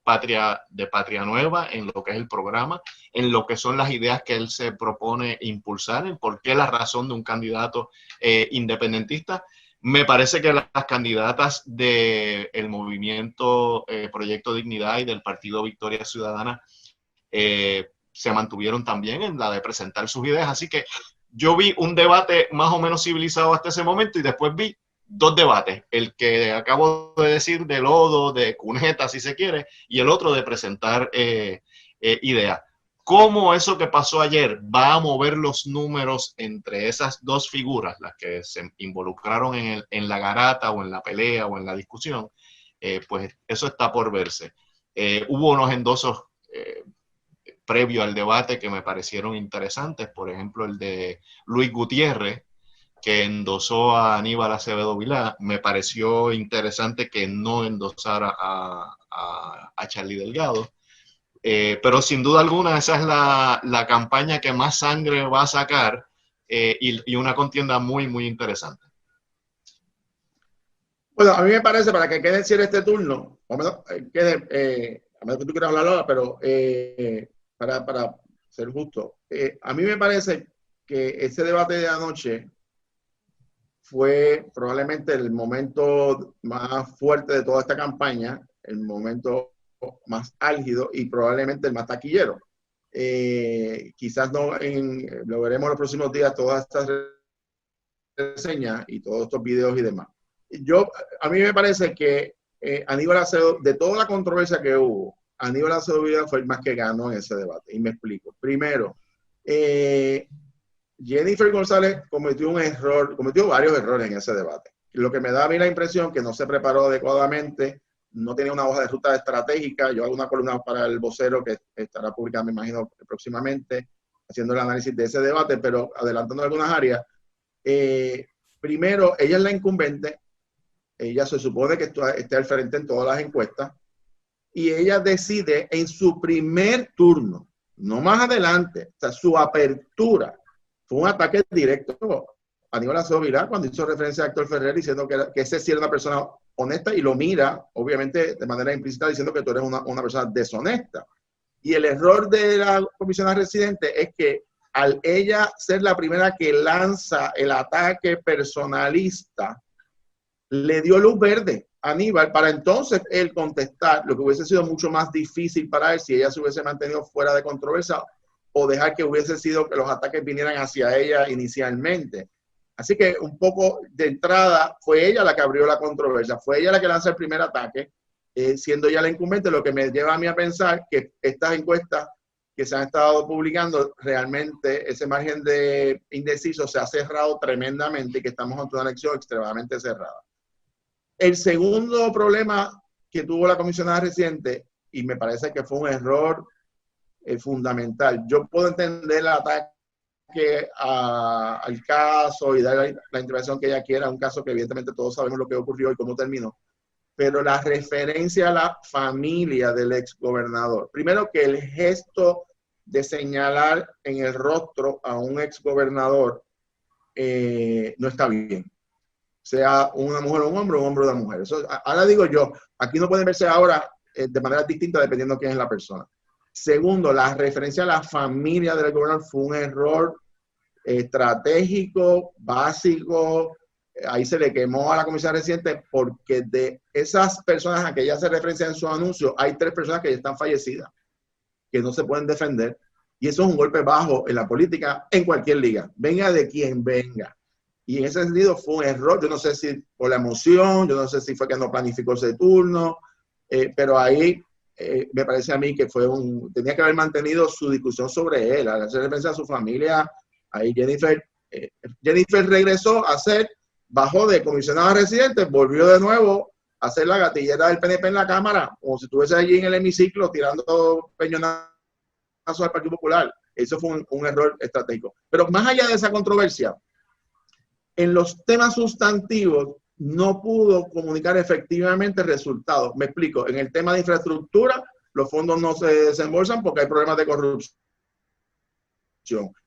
Speaker 3: Patria Nueva, en lo que es el programa, en lo que son las ideas que él se propone impulsar, en por qué la razón de un candidato independentista. Me parece que las candidatas del movimiento Proyecto Dignidad y del Partido Victoria Ciudadana se mantuvieron también en la de presentar sus ideas. Así que yo vi un debate más o menos civilizado hasta ese momento y después vi dos debates, el que acabo de decir de lodo, de cuneta, si se quiere, y el otro de presentar ideas. ¿Cómo eso que pasó ayer va a mover los números entre esas dos figuras, las que se involucraron en la garata o en la pelea o en la discusión? Pues eso está por verse. Hubo unos endosos previo al debate que me parecieron interesantes, por ejemplo el de Luis Gutiérrez, que endosó a Aníbal Acevedo Vilá. Me pareció interesante que no endosara a Charlie Delgado. Pero sin duda alguna esa es la campaña que más sangre va a sacar y una contienda muy, muy interesante.
Speaker 1: Bueno, a mí me parece, para que quede en cierre este turno, o menos quede, a menos que tú quieras hablar ahora, pero para ser justo, a mí me parece que ese debate de anoche fue probablemente el momento más fuerte de toda esta campaña, el momento más álgido y probablemente el más taquillero. Quizás no lo veremos en los próximos días, todas estas reseñas y todos estos videos y demás. A mí me parece que Aníbal Acevedo, de toda la controversia que hubo, Aníbal Acevedo Vilá fue el más que ganó en ese debate. Y me explico. Primero, Jennifer González cometió varios errores en ese debate. Lo que me da a mí la impresión que no se preparó adecuadamente, no tenía una hoja de ruta estratégica. Yo hago una columna para el Vocero que estará publicada, me imagino, próximamente, haciendo el análisis de ese debate, pero adelantando algunas áreas. Primero, ella es la incumbente, ella se supone que está al frente en todas las encuestas, y ella decide en su primer turno, no más adelante, o sea, su apertura, fue un ataque directo a Aníbal Acevedo Vilá cuando hizo referencia a Héctor Ferrer diciendo que ese sí era una persona honesta y lo mira, obviamente, de manera implícita diciendo que tú eres una persona deshonesta. Y el error de la comisionada residente es que al ella ser la primera que lanza el ataque personalista, le dio luz verde a Aníbal para entonces él contestar, lo que hubiese sido mucho más difícil para él si ella se hubiese mantenido fuera de controversia o dejar que hubiese sido que los ataques vinieran hacia ella inicialmente. Así que un poco de entrada fue ella la que abrió la controversia, fue ella la que lanza el primer ataque, siendo ella la incumbente, lo que me lleva a mí a pensar que estas encuestas que se han estado publicando, realmente ese margen de indeciso se ha cerrado tremendamente y que estamos ante una elección extremadamente cerrada. El segundo problema que tuvo la comisionada residente, y me parece que fue un error fundamental, yo puedo entender el ataque al caso y dar la intervención que ella quiera, un caso que evidentemente todos sabemos lo que ocurrió y cómo terminó, pero la referencia a la familia del exgobernador. Primero, que el gesto de señalar en el rostro a un exgobernador no está bien. Sea una mujer o un hombre una mujer. Eso, ahora digo yo, aquí no pueden verse ahora de manera distinta dependiendo de quién es la persona. Segundo, la referencia a la familia del gobernador fue un error estratégico, básico. Ahí se le quemó a la comisión reciente porque de esas personas a que ella hace referencia en su anuncio, hay 3 personas que ya están fallecidas, que no se pueden defender. Y eso es un golpe bajo en la política, en cualquier liga, venga de quien venga. Y en ese sentido fue un error. Yo no sé si por la emoción, yo no sé si fue que no planificó ese turno, pero ahí me parece a mí que tenía que haber mantenido su discusión sobre él, al hacer referencia a su familia. Ahí Jennifer regresó a bajó de comisionada residente, volvió de nuevo a hacer la gatillera del PNP en la Cámara, como si estuviese allí en el hemiciclo tirando peñonazos al Partido Popular. Eso fue un error estratégico. Pero más allá de esa controversia, en los temas sustantivos no pudo comunicar efectivamente resultados. Me explico. En el tema de infraestructura, los fondos no se desembolsan porque hay problemas de corrupción.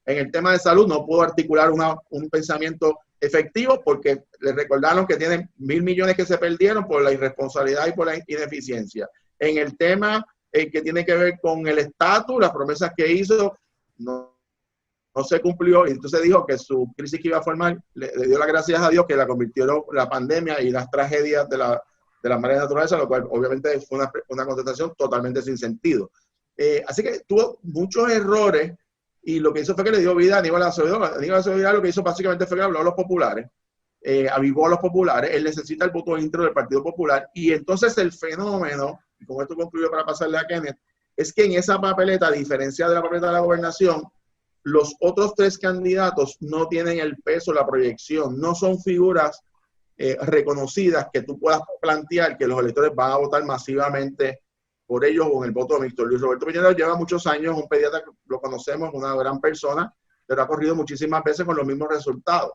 Speaker 1: En el tema de salud no pudo articular un pensamiento efectivo porque le recordaron que tienen 1.000 millones que se perdieron por la irresponsabilidad y por la ineficiencia. en el tema que tiene que ver con el estatus, las promesas que hizo, no se cumplió, y entonces dijo que su crisis que iba a formar, le dio las gracias a Dios que la convirtió la pandemia y las tragedias de las mareas naturales, lo cual obviamente fue una contestación totalmente sin sentido. Así que tuvo muchos errores, y lo que hizo fue que le dio vida a Aníbal Acevedo. Aníbal Acevedo lo que hizo básicamente fue que habló a los populares, avivó a los populares. Él necesita el voto íntimo del Partido Popular, y entonces el fenómeno, y con esto concluyo para pasarle a Kenneth, es que en esa papeleta, a diferencia de la papeleta de la gobernación, los otros 3 candidatos no tienen el peso, la proyección, no son figuras reconocidas que tú puedas plantear que los electores van a votar masivamente por ellos con el voto mixto. Luis Roberto Piñero lleva muchos años, un pediatra que lo conocemos, una gran persona, pero ha corrido muchísimas veces con los mismos resultados.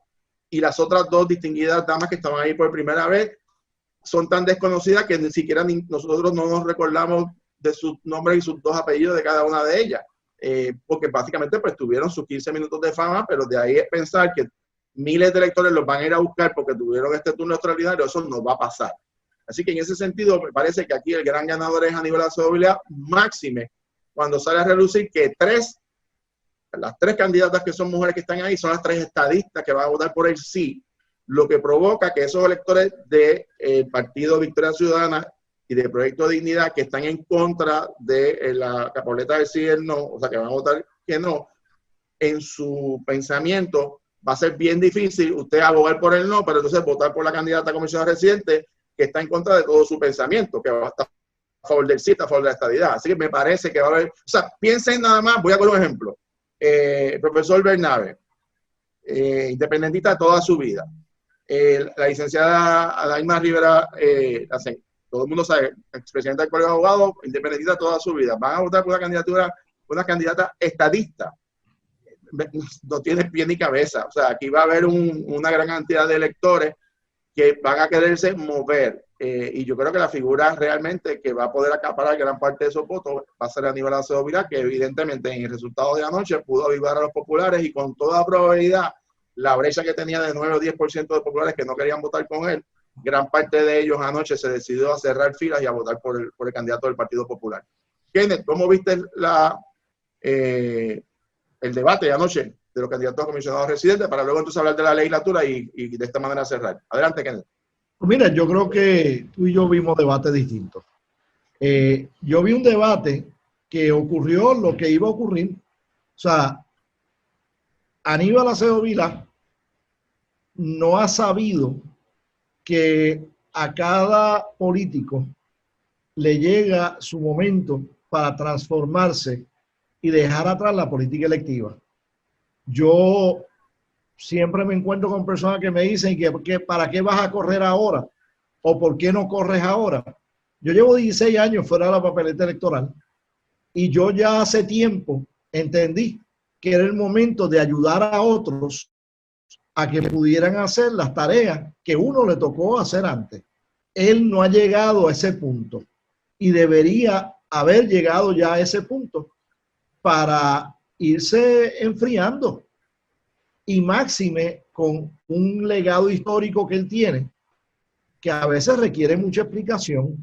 Speaker 1: Y las otras 2 distinguidas damas que estaban ahí por primera vez son tan desconocidas que ni siquiera nosotros no nos recordamos de sus nombres y sus 2 apellidos de cada una de ellas. Porque básicamente pues tuvieron sus 15 minutos de fama, pero de ahí es pensar que miles de electores los van a ir a buscar porque tuvieron este turno extraordinario, eso no va a pasar. Así que en ese sentido me parece que aquí el gran ganador es Aníbal Acevedo Vilá, máxime cuando sale a relucir que las 3 candidatas que son mujeres que están ahí son las 3 estadistas que van a votar por el sí, lo que provoca que esos electores del Partido Victoria Ciudadana y de Proyecto de Dignidad que están en contra de la capoleta del sí y el no, o sea, que van a votar que no, en su pensamiento va a ser bien difícil usted abogar por el no, pero entonces votar por la candidata a comisionada residente que está en contra de todo su pensamiento, que va a estar a favor del sí, a favor de la estadidad. Así que me parece que va a haber, o sea, piensen nada más, voy a poner un ejemplo. El profesor Bernabe, independentista toda su vida. La licenciada Adaima Rivera, todo el mundo sabe, expresidenta del Colegio de Abogados, independentista toda su vida. Van a votar por una candidata estadista. No tiene pie ni cabeza. O sea, aquí va a haber una gran cantidad de electores que van a quererse mover. Y yo creo que la figura realmente que va a poder acaparar gran parte de esos votos va a ser Aníbal Acevedo Vilá, que evidentemente en el resultado de anoche pudo avivar a los populares y con toda probabilidad la brecha que tenía de 9 o 10% de populares que no querían votar con él, gran parte de ellos anoche se decidió a cerrar filas y a votar por el candidato del Partido Popular. Kenneth, ¿cómo viste el debate de anoche de los candidatos a comisionados residentes para luego entonces hablar de la legislatura y de esta manera cerrar? Adelante, Kenneth.
Speaker 2: Pues mira, yo creo que tú y yo vimos debates distintos. Yo vi un debate que ocurrió lo que iba a ocurrir. O sea, Aníbal Acevedo Vilá no ha sabido que a cada político le llega su momento para transformarse y dejar atrás la política electiva. Yo siempre me encuentro con personas que me dicen que ¿para qué vas a correr ahora? ¿O por qué no corres ahora? Yo llevo 16 años fuera de la papeleta electoral y yo ya hace tiempo entendí que era el momento de ayudar a otros a que pudieran hacer las tareas que uno le tocó hacer antes. Él no ha llegado a ese punto y debería haber llegado ya a ese punto para irse enfriando. Y máxime con un legado histórico que él tiene, que a veces requiere mucha explicación.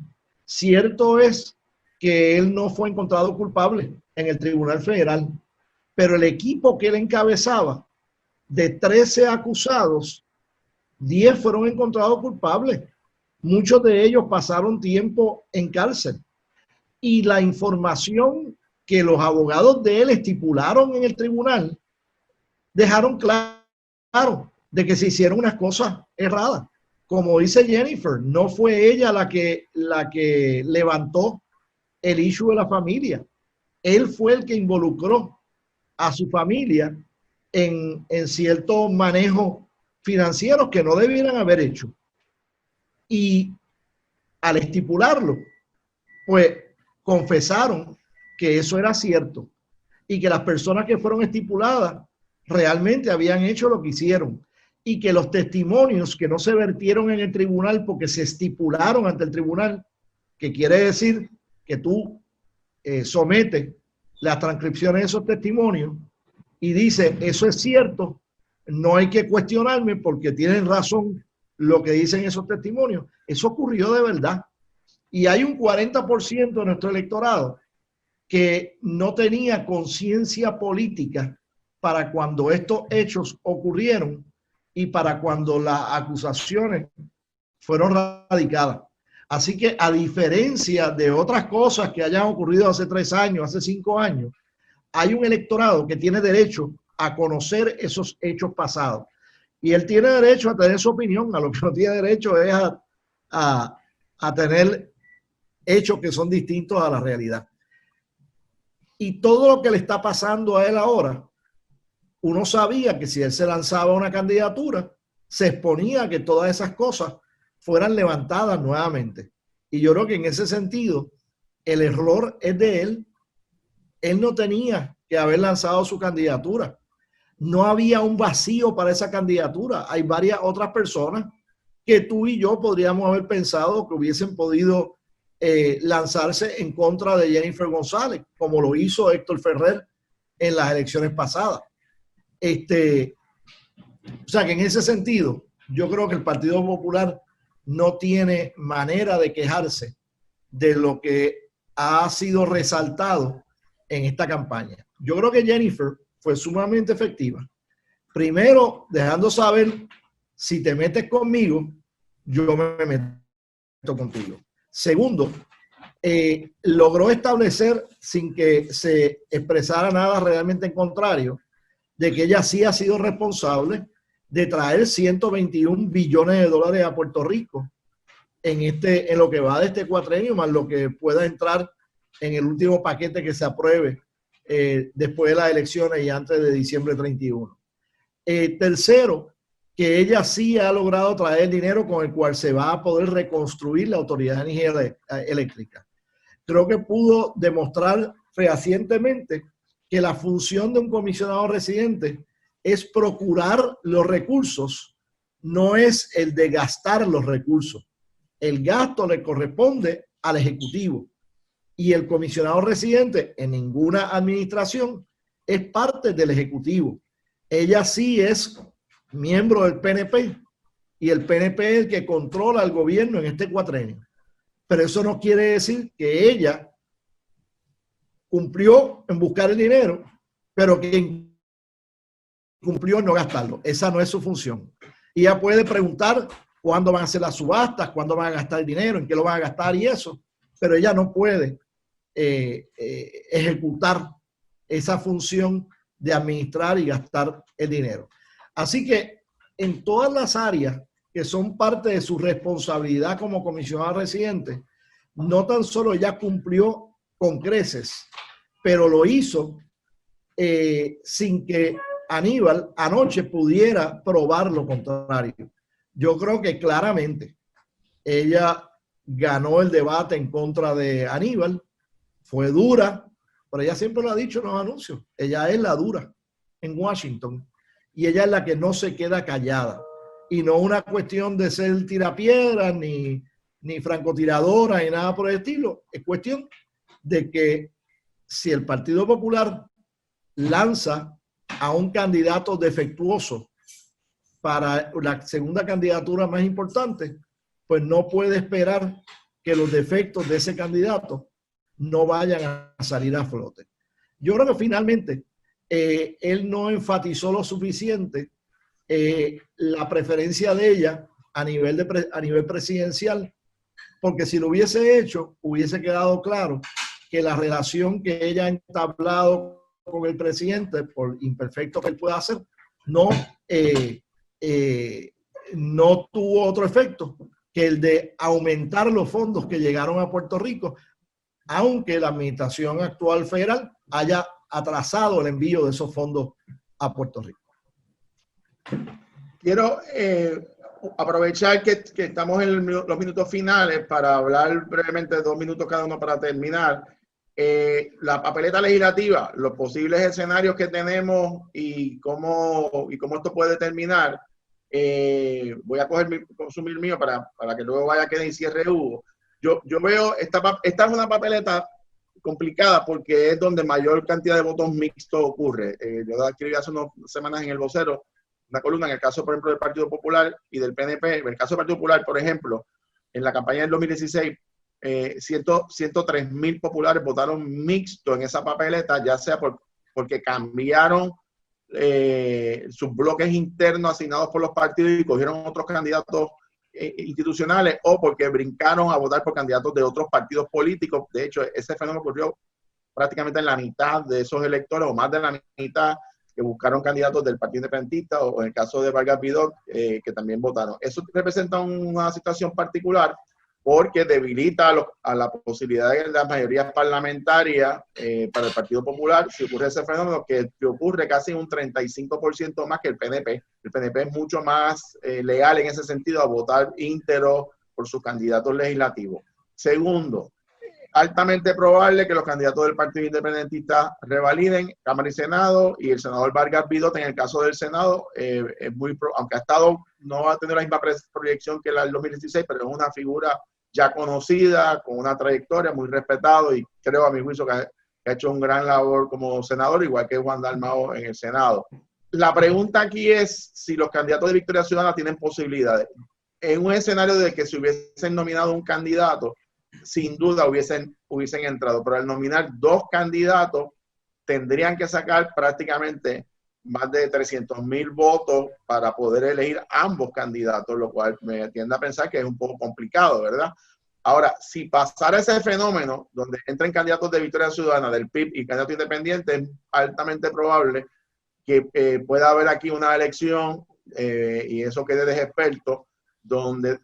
Speaker 2: Cierto es que él no fue encontrado culpable en el Tribunal Federal, pero el equipo que él encabezaba, de 13 acusados, 10 fueron encontrados culpables. Muchos de ellos pasaron tiempo en cárcel. Y la información que los abogados de él estipularon en el tribunal dejaron claro de que se hicieron unas cosas erradas. Como dice Jennifer, no fue ella la que levantó el issue de la familia. Él fue el que involucró a su familia en ciertos manejos financieros que no debieran haber hecho. Y al estipularlo, pues confesaron que eso era cierto y que las personas que fueron estipuladas realmente habían hecho lo que hicieron y que los testimonios que no se vertieron en el tribunal porque se estipularon ante el tribunal, que quiere decir que tú sometes las transcripciones de esos testimonios y dices, eso es cierto, no hay que cuestionarme porque tienen razón lo que dicen esos testimonios. Eso ocurrió de verdad. Y hay un 40% de nuestro electorado que no tenía conciencia política para cuando estos hechos ocurrieron y para cuando las acusaciones fueron radicadas. Así que a diferencia de otras cosas que hayan ocurrido hace 3 años, hace 5 años, hay un electorado que tiene derecho a conocer esos hechos pasados. Y él tiene derecho a tener su opinión, a lo que no tiene derecho es a tener hechos que son distintos a la realidad. Y todo lo que le está pasando a él ahora, uno sabía que si él se lanzaba a una candidatura, se exponía a que todas esas cosas fueran levantadas nuevamente. Y yo creo que en ese sentido, el error es de él. Él no tenía que haber lanzado su candidatura. No había un vacío para esa candidatura. Hay varias otras personas que tú y yo podríamos haber pensado que hubiesen podido lanzarse en contra de Jennifer González, como lo hizo Héctor Ferrer en las elecciones pasadas. O sea que en ese sentido, yo creo que el Partido Popular no tiene manera de quejarse de lo que ha sido resaltado en esta campaña. Yo creo que Jennifer fue sumamente efectiva. Primero, dejando saber, si te metes conmigo, yo me meto contigo. Segundo, logró establecer, sin que se expresara nada realmente en contrario, de que ella sí ha sido responsable de traer 121 billones de dólares a Puerto Rico en lo que va de este cuatrenio, más lo que pueda entrar en el último paquete que se apruebe después de las elecciones y antes de diciembre 31. Tercero, que ella sí ha logrado traer dinero con el cual se va a poder reconstruir la Autoridad de Energía Eléctrica. Creo que pudo demostrar fehacientemente que la función de un comisionado residente es procurar los recursos, no es el de gastar los recursos. El gasto le corresponde al Ejecutivo y el comisionado residente en ninguna administración es parte del Ejecutivo. Ella sí es miembro del PNP y el PNP es el que controla el gobierno en este cuatrenio. Pero eso no quiere decir que ella cumplió en buscar el dinero, pero que cumplió en no gastarlo. Esa no es su función. Y ella puede preguntar cuándo van a hacer las subastas, cuándo van a gastar el dinero, en qué lo van a gastar y eso, pero ella no puede ejecutar esa función de administrar y gastar el dinero. Así que en todas las áreas que son parte de su responsabilidad como comisionada residente, no tan solo ella cumplió con creces, pero lo hizo sin que Aníbal anoche pudiera probar lo contrario. Yo creo que claramente ella ganó el debate en contra de Aníbal, fue dura, pero ella siempre lo ha dicho en los anuncios, ella es la dura en Washington y ella es la que no se queda callada. Y no una cuestión de ser tirapiedras, ni francotiradora, ni nada por el estilo. Es cuestión de que si el Partido Popular lanza a un candidato defectuoso para la segunda candidatura más importante, pues no puede esperar que los defectos de ese candidato no vayan a salir a flote. Yo creo que finalmente él no enfatizó lo suficiente la preferencia de ella a nivel presidencial, porque si lo hubiese hecho, hubiese quedado claro que la relación que ella ha entablado con el presidente, por imperfecto que él pueda hacer, no tuvo otro efecto que el de aumentar los fondos que llegaron a Puerto Rico, aunque la administración actual federal haya atrasado el envío de esos fondos a Puerto Rico.
Speaker 1: Quiero aprovechar que estamos en los minutos finales para hablar brevemente, 2 minutos cada uno para terminar. La papeleta legislativa, los posibles escenarios que tenemos y cómo esto puede terminar. Voy a consumir mío para que luego vaya a quedar en cierre Hugo. Yo veo, esta es una papeleta complicada porque es donde mayor cantidad de votos mixtos ocurre. Yo escribí hace unas semanas en El Vocero una columna en el caso, por ejemplo, del Partido Popular y del PNP. En el caso del Partido Popular, por ejemplo, en la campaña del 2016, 103,000 populares votaron mixto en esa papeleta, ya sea porque cambiaron sus bloques internos asignados por los partidos y cogieron otros candidatos institucionales, o porque brincaron a votar por candidatos de otros partidos políticos. De hecho, ese fenómeno ocurrió prácticamente en la mitad de esos electores, o más de la mitad, que buscaron candidatos del Partido Independentista, o en el caso de Vargas Vidot, que también votaron. Eso representa una situación particular porque debilita a la posibilidad de las mayorías parlamentarias para el Partido Popular si ocurre ese fenómeno, que ocurre casi un 35% más que el PNP. El PNP es mucho más leal en ese sentido a votar íntegro por sus candidatos legislativos. Segundo, altamente probable que los candidatos del Partido Independentista revaliden Cámara y Senado, y el senador Vargas Vidot, en el caso del Senado, aunque ha estado, no ha tenido la misma proyección que la del 2016, pero es una figura ya conocida, con una trayectoria, muy respetado, y creo, a mi juicio, que ha hecho un gran labor como senador, igual que Juan Dalmau en el Senado. La pregunta aquí es si los candidatos de Victoria Ciudadana tienen posibilidades. En un escenario de que se hubiesen nominado un candidato, sin duda hubiesen entrado, pero al nominar dos candidatos tendrían que sacar prácticamente más de 300,000 votos para poder elegir ambos candidatos, lo cual me tiende a pensar que es un poco complicado, ¿verdad? Ahora, si pasara ese fenómeno donde entren candidatos de Victoria Ciudadana, del PIB y candidatos independientes, es altamente probable que pueda haber aquí una elección, y eso quede de expertos, donde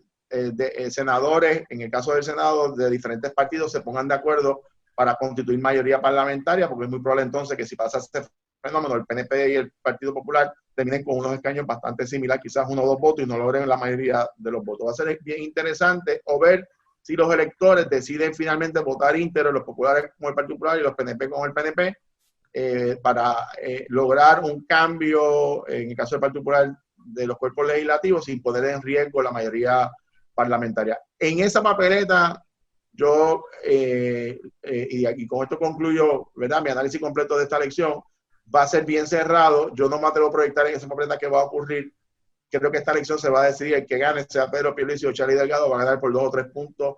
Speaker 1: senadores, en el caso del Senado, de diferentes partidos se pongan de acuerdo para constituir mayoría parlamentaria, porque es muy probable entonces que si pasa este fenómeno, el PNP y el Partido Popular terminen con unos escaños bastante similares, quizás 1 o 2 votos, y no logren la mayoría de los votos. Va a ser bien interesante o ver si los electores deciden finalmente votar íntegro, los populares con el Partido Popular y los PNP con el PNP, para lograr un cambio, en el caso del Partido Popular, de los cuerpos legislativos, sin poner en riesgo la mayoría parlamentaria. En esa papeleta, yo, y con esto concluyo, ¿verdad?, mi análisis completo de esta elección, va a ser bien cerrado. Yo no me atrevo a proyectar en esa papeleta qué va a ocurrir. Creo que esta elección se va a decidir, el que gane, sea Pedro Pierluisi o Charlie Delgado, va a ganar por 2 o 3 puntos.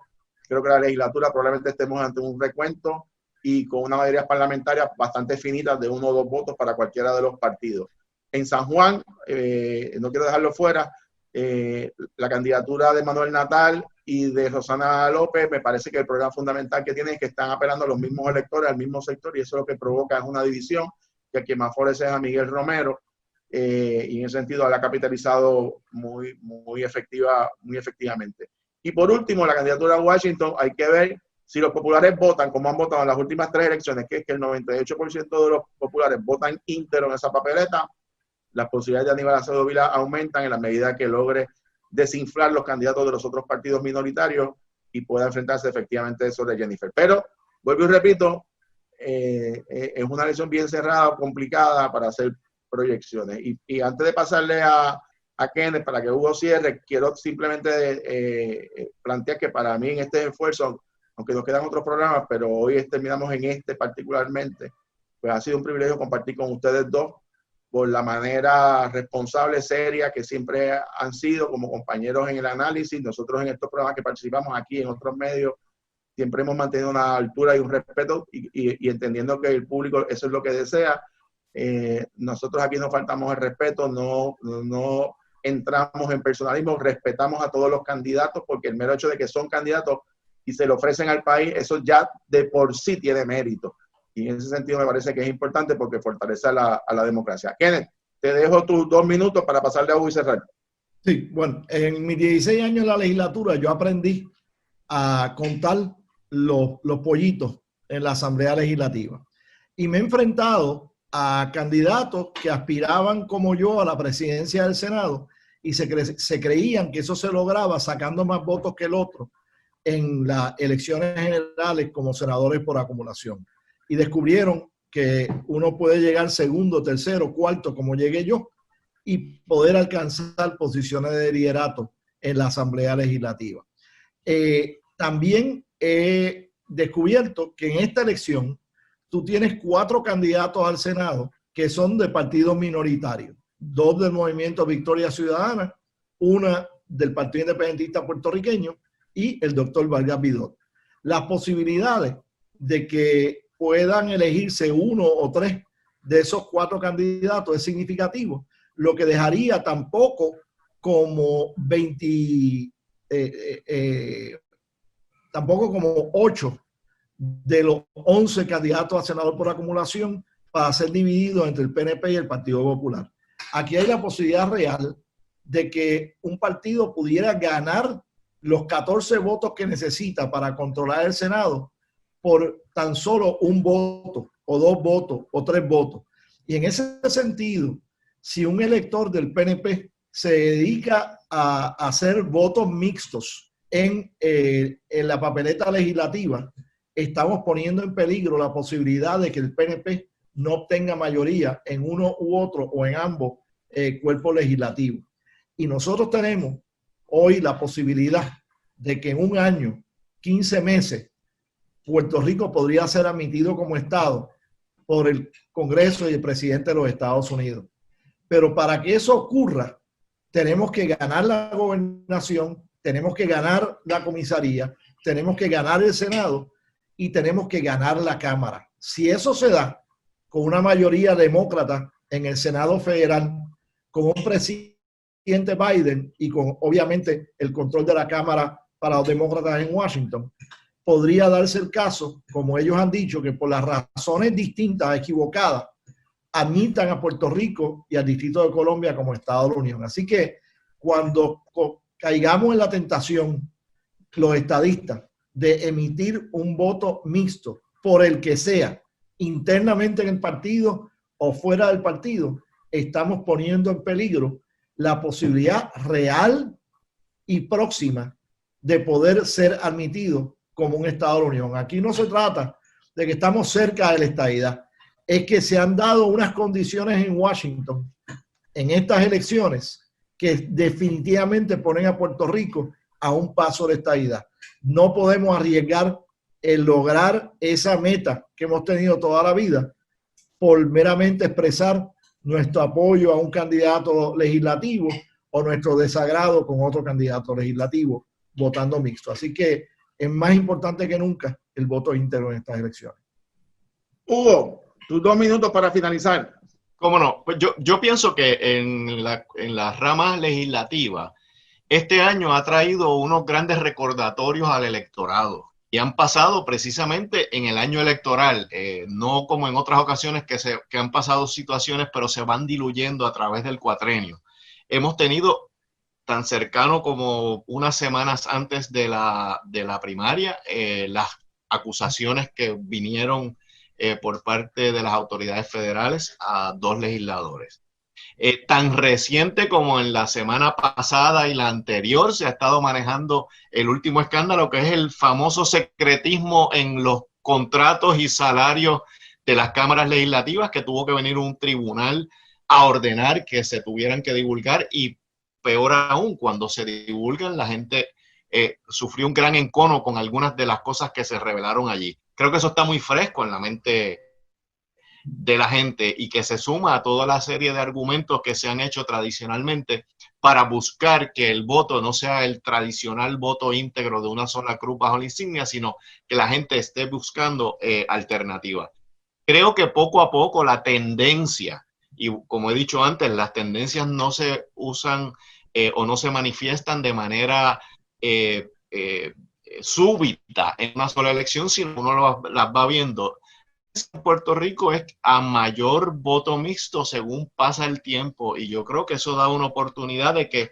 Speaker 1: Creo que la legislatura probablemente estemos ante un recuento y con una mayoría parlamentaria bastante finita de 1 o 2 votos para cualquiera de los partidos. En San Juan, no quiero dejarlo fuera, la candidatura de Manuel Natal y de Rosana López, me parece que el problema fundamental que tienen es que están apelando a los mismos electores, al mismo sector, y eso lo que provoca es una división, que quien más favorece es a Miguel Romero, y en ese sentido la ha capitalizado muy efectivamente. Y por último, la candidatura a Washington, hay que ver si los populares votan, como han votado en las últimas 3 elecciones, que es que el 98% de los populares votan íntegro en esa papeleta. Las posibilidades de Aníbal Acevedo Vilá aumentan en la medida que logre desinflar los candidatos de los otros partidos minoritarios y pueda enfrentarse efectivamente sobre Jennifer. Pero, vuelvo y repito, es una elección bien cerrada, complicada para hacer proyecciones. Y antes de pasarle a Kenneth para que Hugo cierre, quiero simplemente plantear que para mí en este esfuerzo, aunque nos quedan otros programas, pero hoy terminamos en este particularmente, pues ha sido un privilegio compartir con ustedes dos, por la manera responsable, seria, que siempre han sido como compañeros en el análisis. Nosotros en estos programas que participamos aquí, en otros medios, siempre hemos mantenido una altura y un respeto, y entendiendo que el público eso es lo que desea. Nosotros aquí no faltamos el respeto, no entramos en personalismo, respetamos a todos los candidatos, porque el mero hecho de que son candidatos y se le ofrecen al país, eso ya de por sí tiene mérito. Y en ese sentido me parece que es importante porque fortalece a la democracia. Kenneth, te dejo tus 2 minutos para pasarle a Hugo y cerrar.
Speaker 2: Sí, bueno, en mis 16 años en la legislatura yo aprendí a contar los pollitos en la Asamblea Legislativa. Y me he enfrentado a candidatos que aspiraban como yo a la presidencia del Senado y se creían que eso se lograba sacando más votos que el otro en las elecciones generales como senadores por acumulación. Y descubrieron que uno puede llegar segundo, tercero, cuarto, como llegué yo, y poder alcanzar posiciones de liderato en la Asamblea Legislativa. También he descubierto que en esta elección tú tienes 4 candidatos al Senado que son de partidos minoritarios. 2 del Movimiento Victoria Ciudadana, una del Partido Independentista Puertorriqueño y el doctor Vargas Vidot. las posibilidades de que puedan elegirse uno o tres de esos 4 candidatos es significativo, lo que dejaría tampoco como 20, tampoco como 8 de los 11 candidatos a senador por acumulación para ser divididos entre el PNP y el Partido Popular. Aquí hay la posibilidad real de que un partido pudiera ganar los 14 votos que necesita para controlar el Senado por tan solo un voto, o 2 votos, o 3 votos. Y en ese sentido, si un elector del PNP se dedica a hacer votos mixtos en la papeleta legislativa, estamos poniendo en peligro la posibilidad de que el PNP no obtenga mayoría en uno u otro o en ambos cuerpos legislativos. Y nosotros tenemos hoy la posibilidad de que en un año, 15 meses, Puerto Rico podría ser admitido como Estado por el Congreso y el presidente de los Estados Unidos. Pero para que eso ocurra, tenemos que ganar la gobernación, tenemos que ganar la comisaría, tenemos que ganar el Senado y tenemos que ganar la Cámara. Si eso se da con una mayoría demócrata en el Senado federal, con un presidente Biden y con obviamente el control de la Cámara para los demócratas en Washington, podría darse el caso, como ellos han dicho, que por las razones distintas, equivocadas, admitan a Puerto Rico y al Distrito de Colombia como Estado de la Unión. Así que cuando caigamos en la tentación, los estadistas, de emitir un voto mixto por el que sea, internamente en el partido o fuera del partido, estamos poniendo en peligro la posibilidad real y próxima de poder ser admitido como un Estado de la Unión. Aquí no se trata de que estamos cerca de la estadidad, es que se han dado unas condiciones en Washington en estas elecciones que definitivamente ponen a Puerto Rico a un paso de estadidad. No podemos arriesgar el lograr esa meta que hemos tenido toda la vida por meramente expresar nuestro apoyo a un candidato legislativo o nuestro desagrado con otro candidato legislativo votando mixto. Así que es más importante que nunca el voto íntegro en estas elecciones.
Speaker 1: Hugo, tus 2 minutos para finalizar.
Speaker 3: ¿Cómo no? Pues yo pienso que en las ramas legislativas, este año ha traído unos grandes recordatorios al electorado y han pasado precisamente en el año electoral, no como en otras ocasiones que han pasado situaciones, pero se van diluyendo a través del cuatrenio. Hemos tenido tan cercano como unas semanas antes de la primaria, las acusaciones que vinieron por parte de las autoridades federales a 2 legisladores. Tan reciente como en la semana pasada y la anterior se ha estado manejando el último escándalo, que es el famoso secretismo en los contratos y salarios de las cámaras legislativas, que tuvo que venir un tribunal a ordenar que se tuvieran que divulgar, y peor aún, cuando se divulgan, la gente sufrió un gran encono con algunas de las cosas que se revelaron allí. Creo que eso está muy fresco en la mente de la gente y que se suma a toda la serie de argumentos que se han hecho tradicionalmente para buscar que el voto no sea el tradicional voto íntegro de una sola cruz bajo la insignia, sino que la gente esté buscando alternativas. Creo que poco a poco la tendencia, y como he dicho antes, las tendencias no se usan o no se manifiestan de manera súbita en una sola elección, sino uno las va viendo. En Puerto Rico es a mayor voto mixto según pasa el tiempo, y yo creo que eso da una oportunidad de que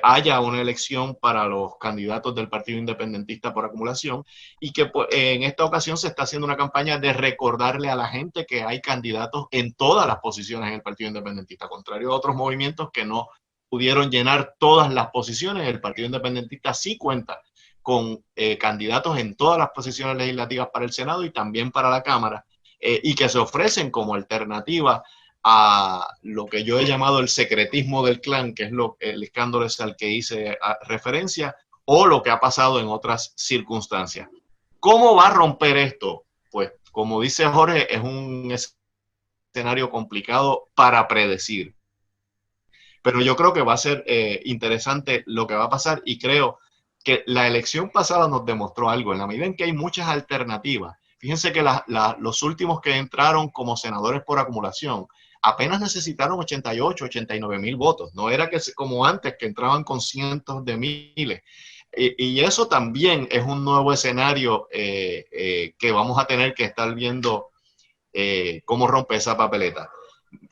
Speaker 3: haya una elección para los candidatos del Partido Independentista por acumulación, y que en esta ocasión se está haciendo una campaña de recordarle a la gente que hay candidatos en todas las posiciones en el Partido Independentista, contrario a otros movimientos que no pudieron llenar todas las posiciones. El Partido Independentista sí cuenta con candidatos en todas las posiciones legislativas para el Senado y también para la Cámara, y que se ofrecen como alternativa a lo que yo he llamado el secretismo del clan, que es el escándalo al que hice referencia, o lo que ha pasado en otras circunstancias. ¿Cómo va a romper esto? Pues, como dice Jorge, es un escenario complicado para predecir. Pero yo creo que va a ser interesante lo que va a pasar, y creo que la elección pasada nos demostró algo. En la medida en que hay muchas alternativas, fíjense que los últimos que entraron como senadores por acumulación apenas necesitaron 88, 89 mil votos. No era que como antes, que entraban con cientos de miles. Y eso también es un nuevo escenario que vamos a tener que estar viendo cómo rompe esa papeleta.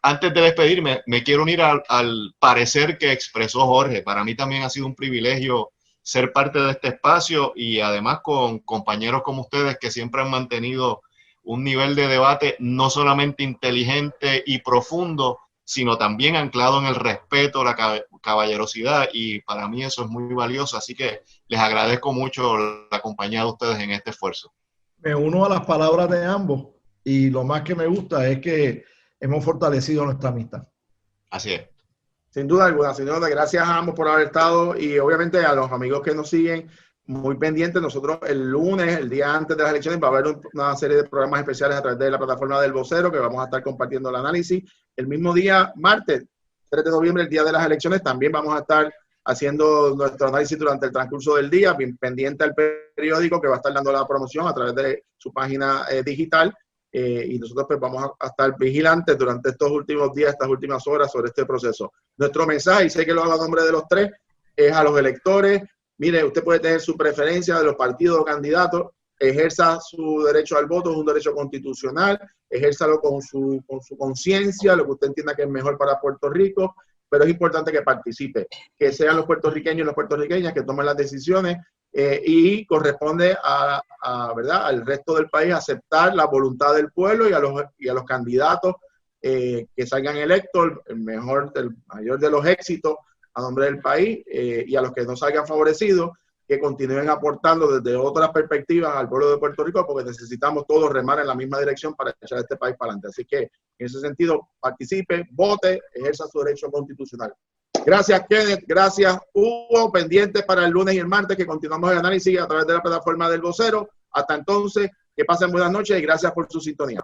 Speaker 3: Antes de despedirme, me quiero unir al parecer que expresó Jorge. Para mí también ha sido un privilegio ser parte de este espacio y además con compañeros como ustedes que siempre han mantenido un nivel de debate no solamente inteligente y profundo, sino también anclado en el respeto, la caballerosidad, y para mí eso es muy valioso. Así que les agradezco mucho la compañía de ustedes en este esfuerzo.
Speaker 2: Me uno a las palabras de ambos y lo más que me gusta es que hemos fortalecido nuestra amistad.
Speaker 3: Así es.
Speaker 1: Sin duda alguna, señora, gracias a ambos por haber estado y obviamente a los amigos que nos siguen, muy pendientes. Nosotros el lunes, el día antes de las elecciones, va a haber una serie de programas especiales a través de la plataforma del Vocero que vamos a estar compartiendo el análisis. El mismo día, martes, 3 de noviembre, el día de las elecciones, también vamos a estar haciendo nuestro análisis durante el transcurso del día, bien pendiente al periódico que va a estar dando la promoción a través de su página digital. Y nosotros pues vamos a estar vigilantes durante estos últimos días, estas últimas horas sobre este proceso. Nuestro mensaje, y sé que lo hago a nombre de los tres, es a los electores. Mire, usted puede tener su preferencia de los partidos o candidatos, ejerza su derecho al voto, es un derecho constitucional, ejérzalo con su conciencia, lo que usted entienda que es mejor para Puerto Rico, pero es importante que participe, que sean los puertorriqueños y las puertorriqueñas que tomen las decisiones y corresponde ¿verdad?, al resto del país aceptar la voluntad del pueblo y a los candidatos que salgan electos, el mayor de los éxitos a nombre del país y a los que no salgan favorecidos, que continúen aportando desde otras perspectivas al pueblo de Puerto Rico, porque necesitamos todos remar en la misma dirección para echar este país para adelante. Así que en ese sentido, participe, vote, ejerza su derecho constitucional. Gracias, Kenneth. Gracias, Hugo. Pendientes para el lunes y el martes que continuamos el análisis a través de la plataforma del Vocero. Hasta entonces, que pasen buenas noches y gracias por su sintonía.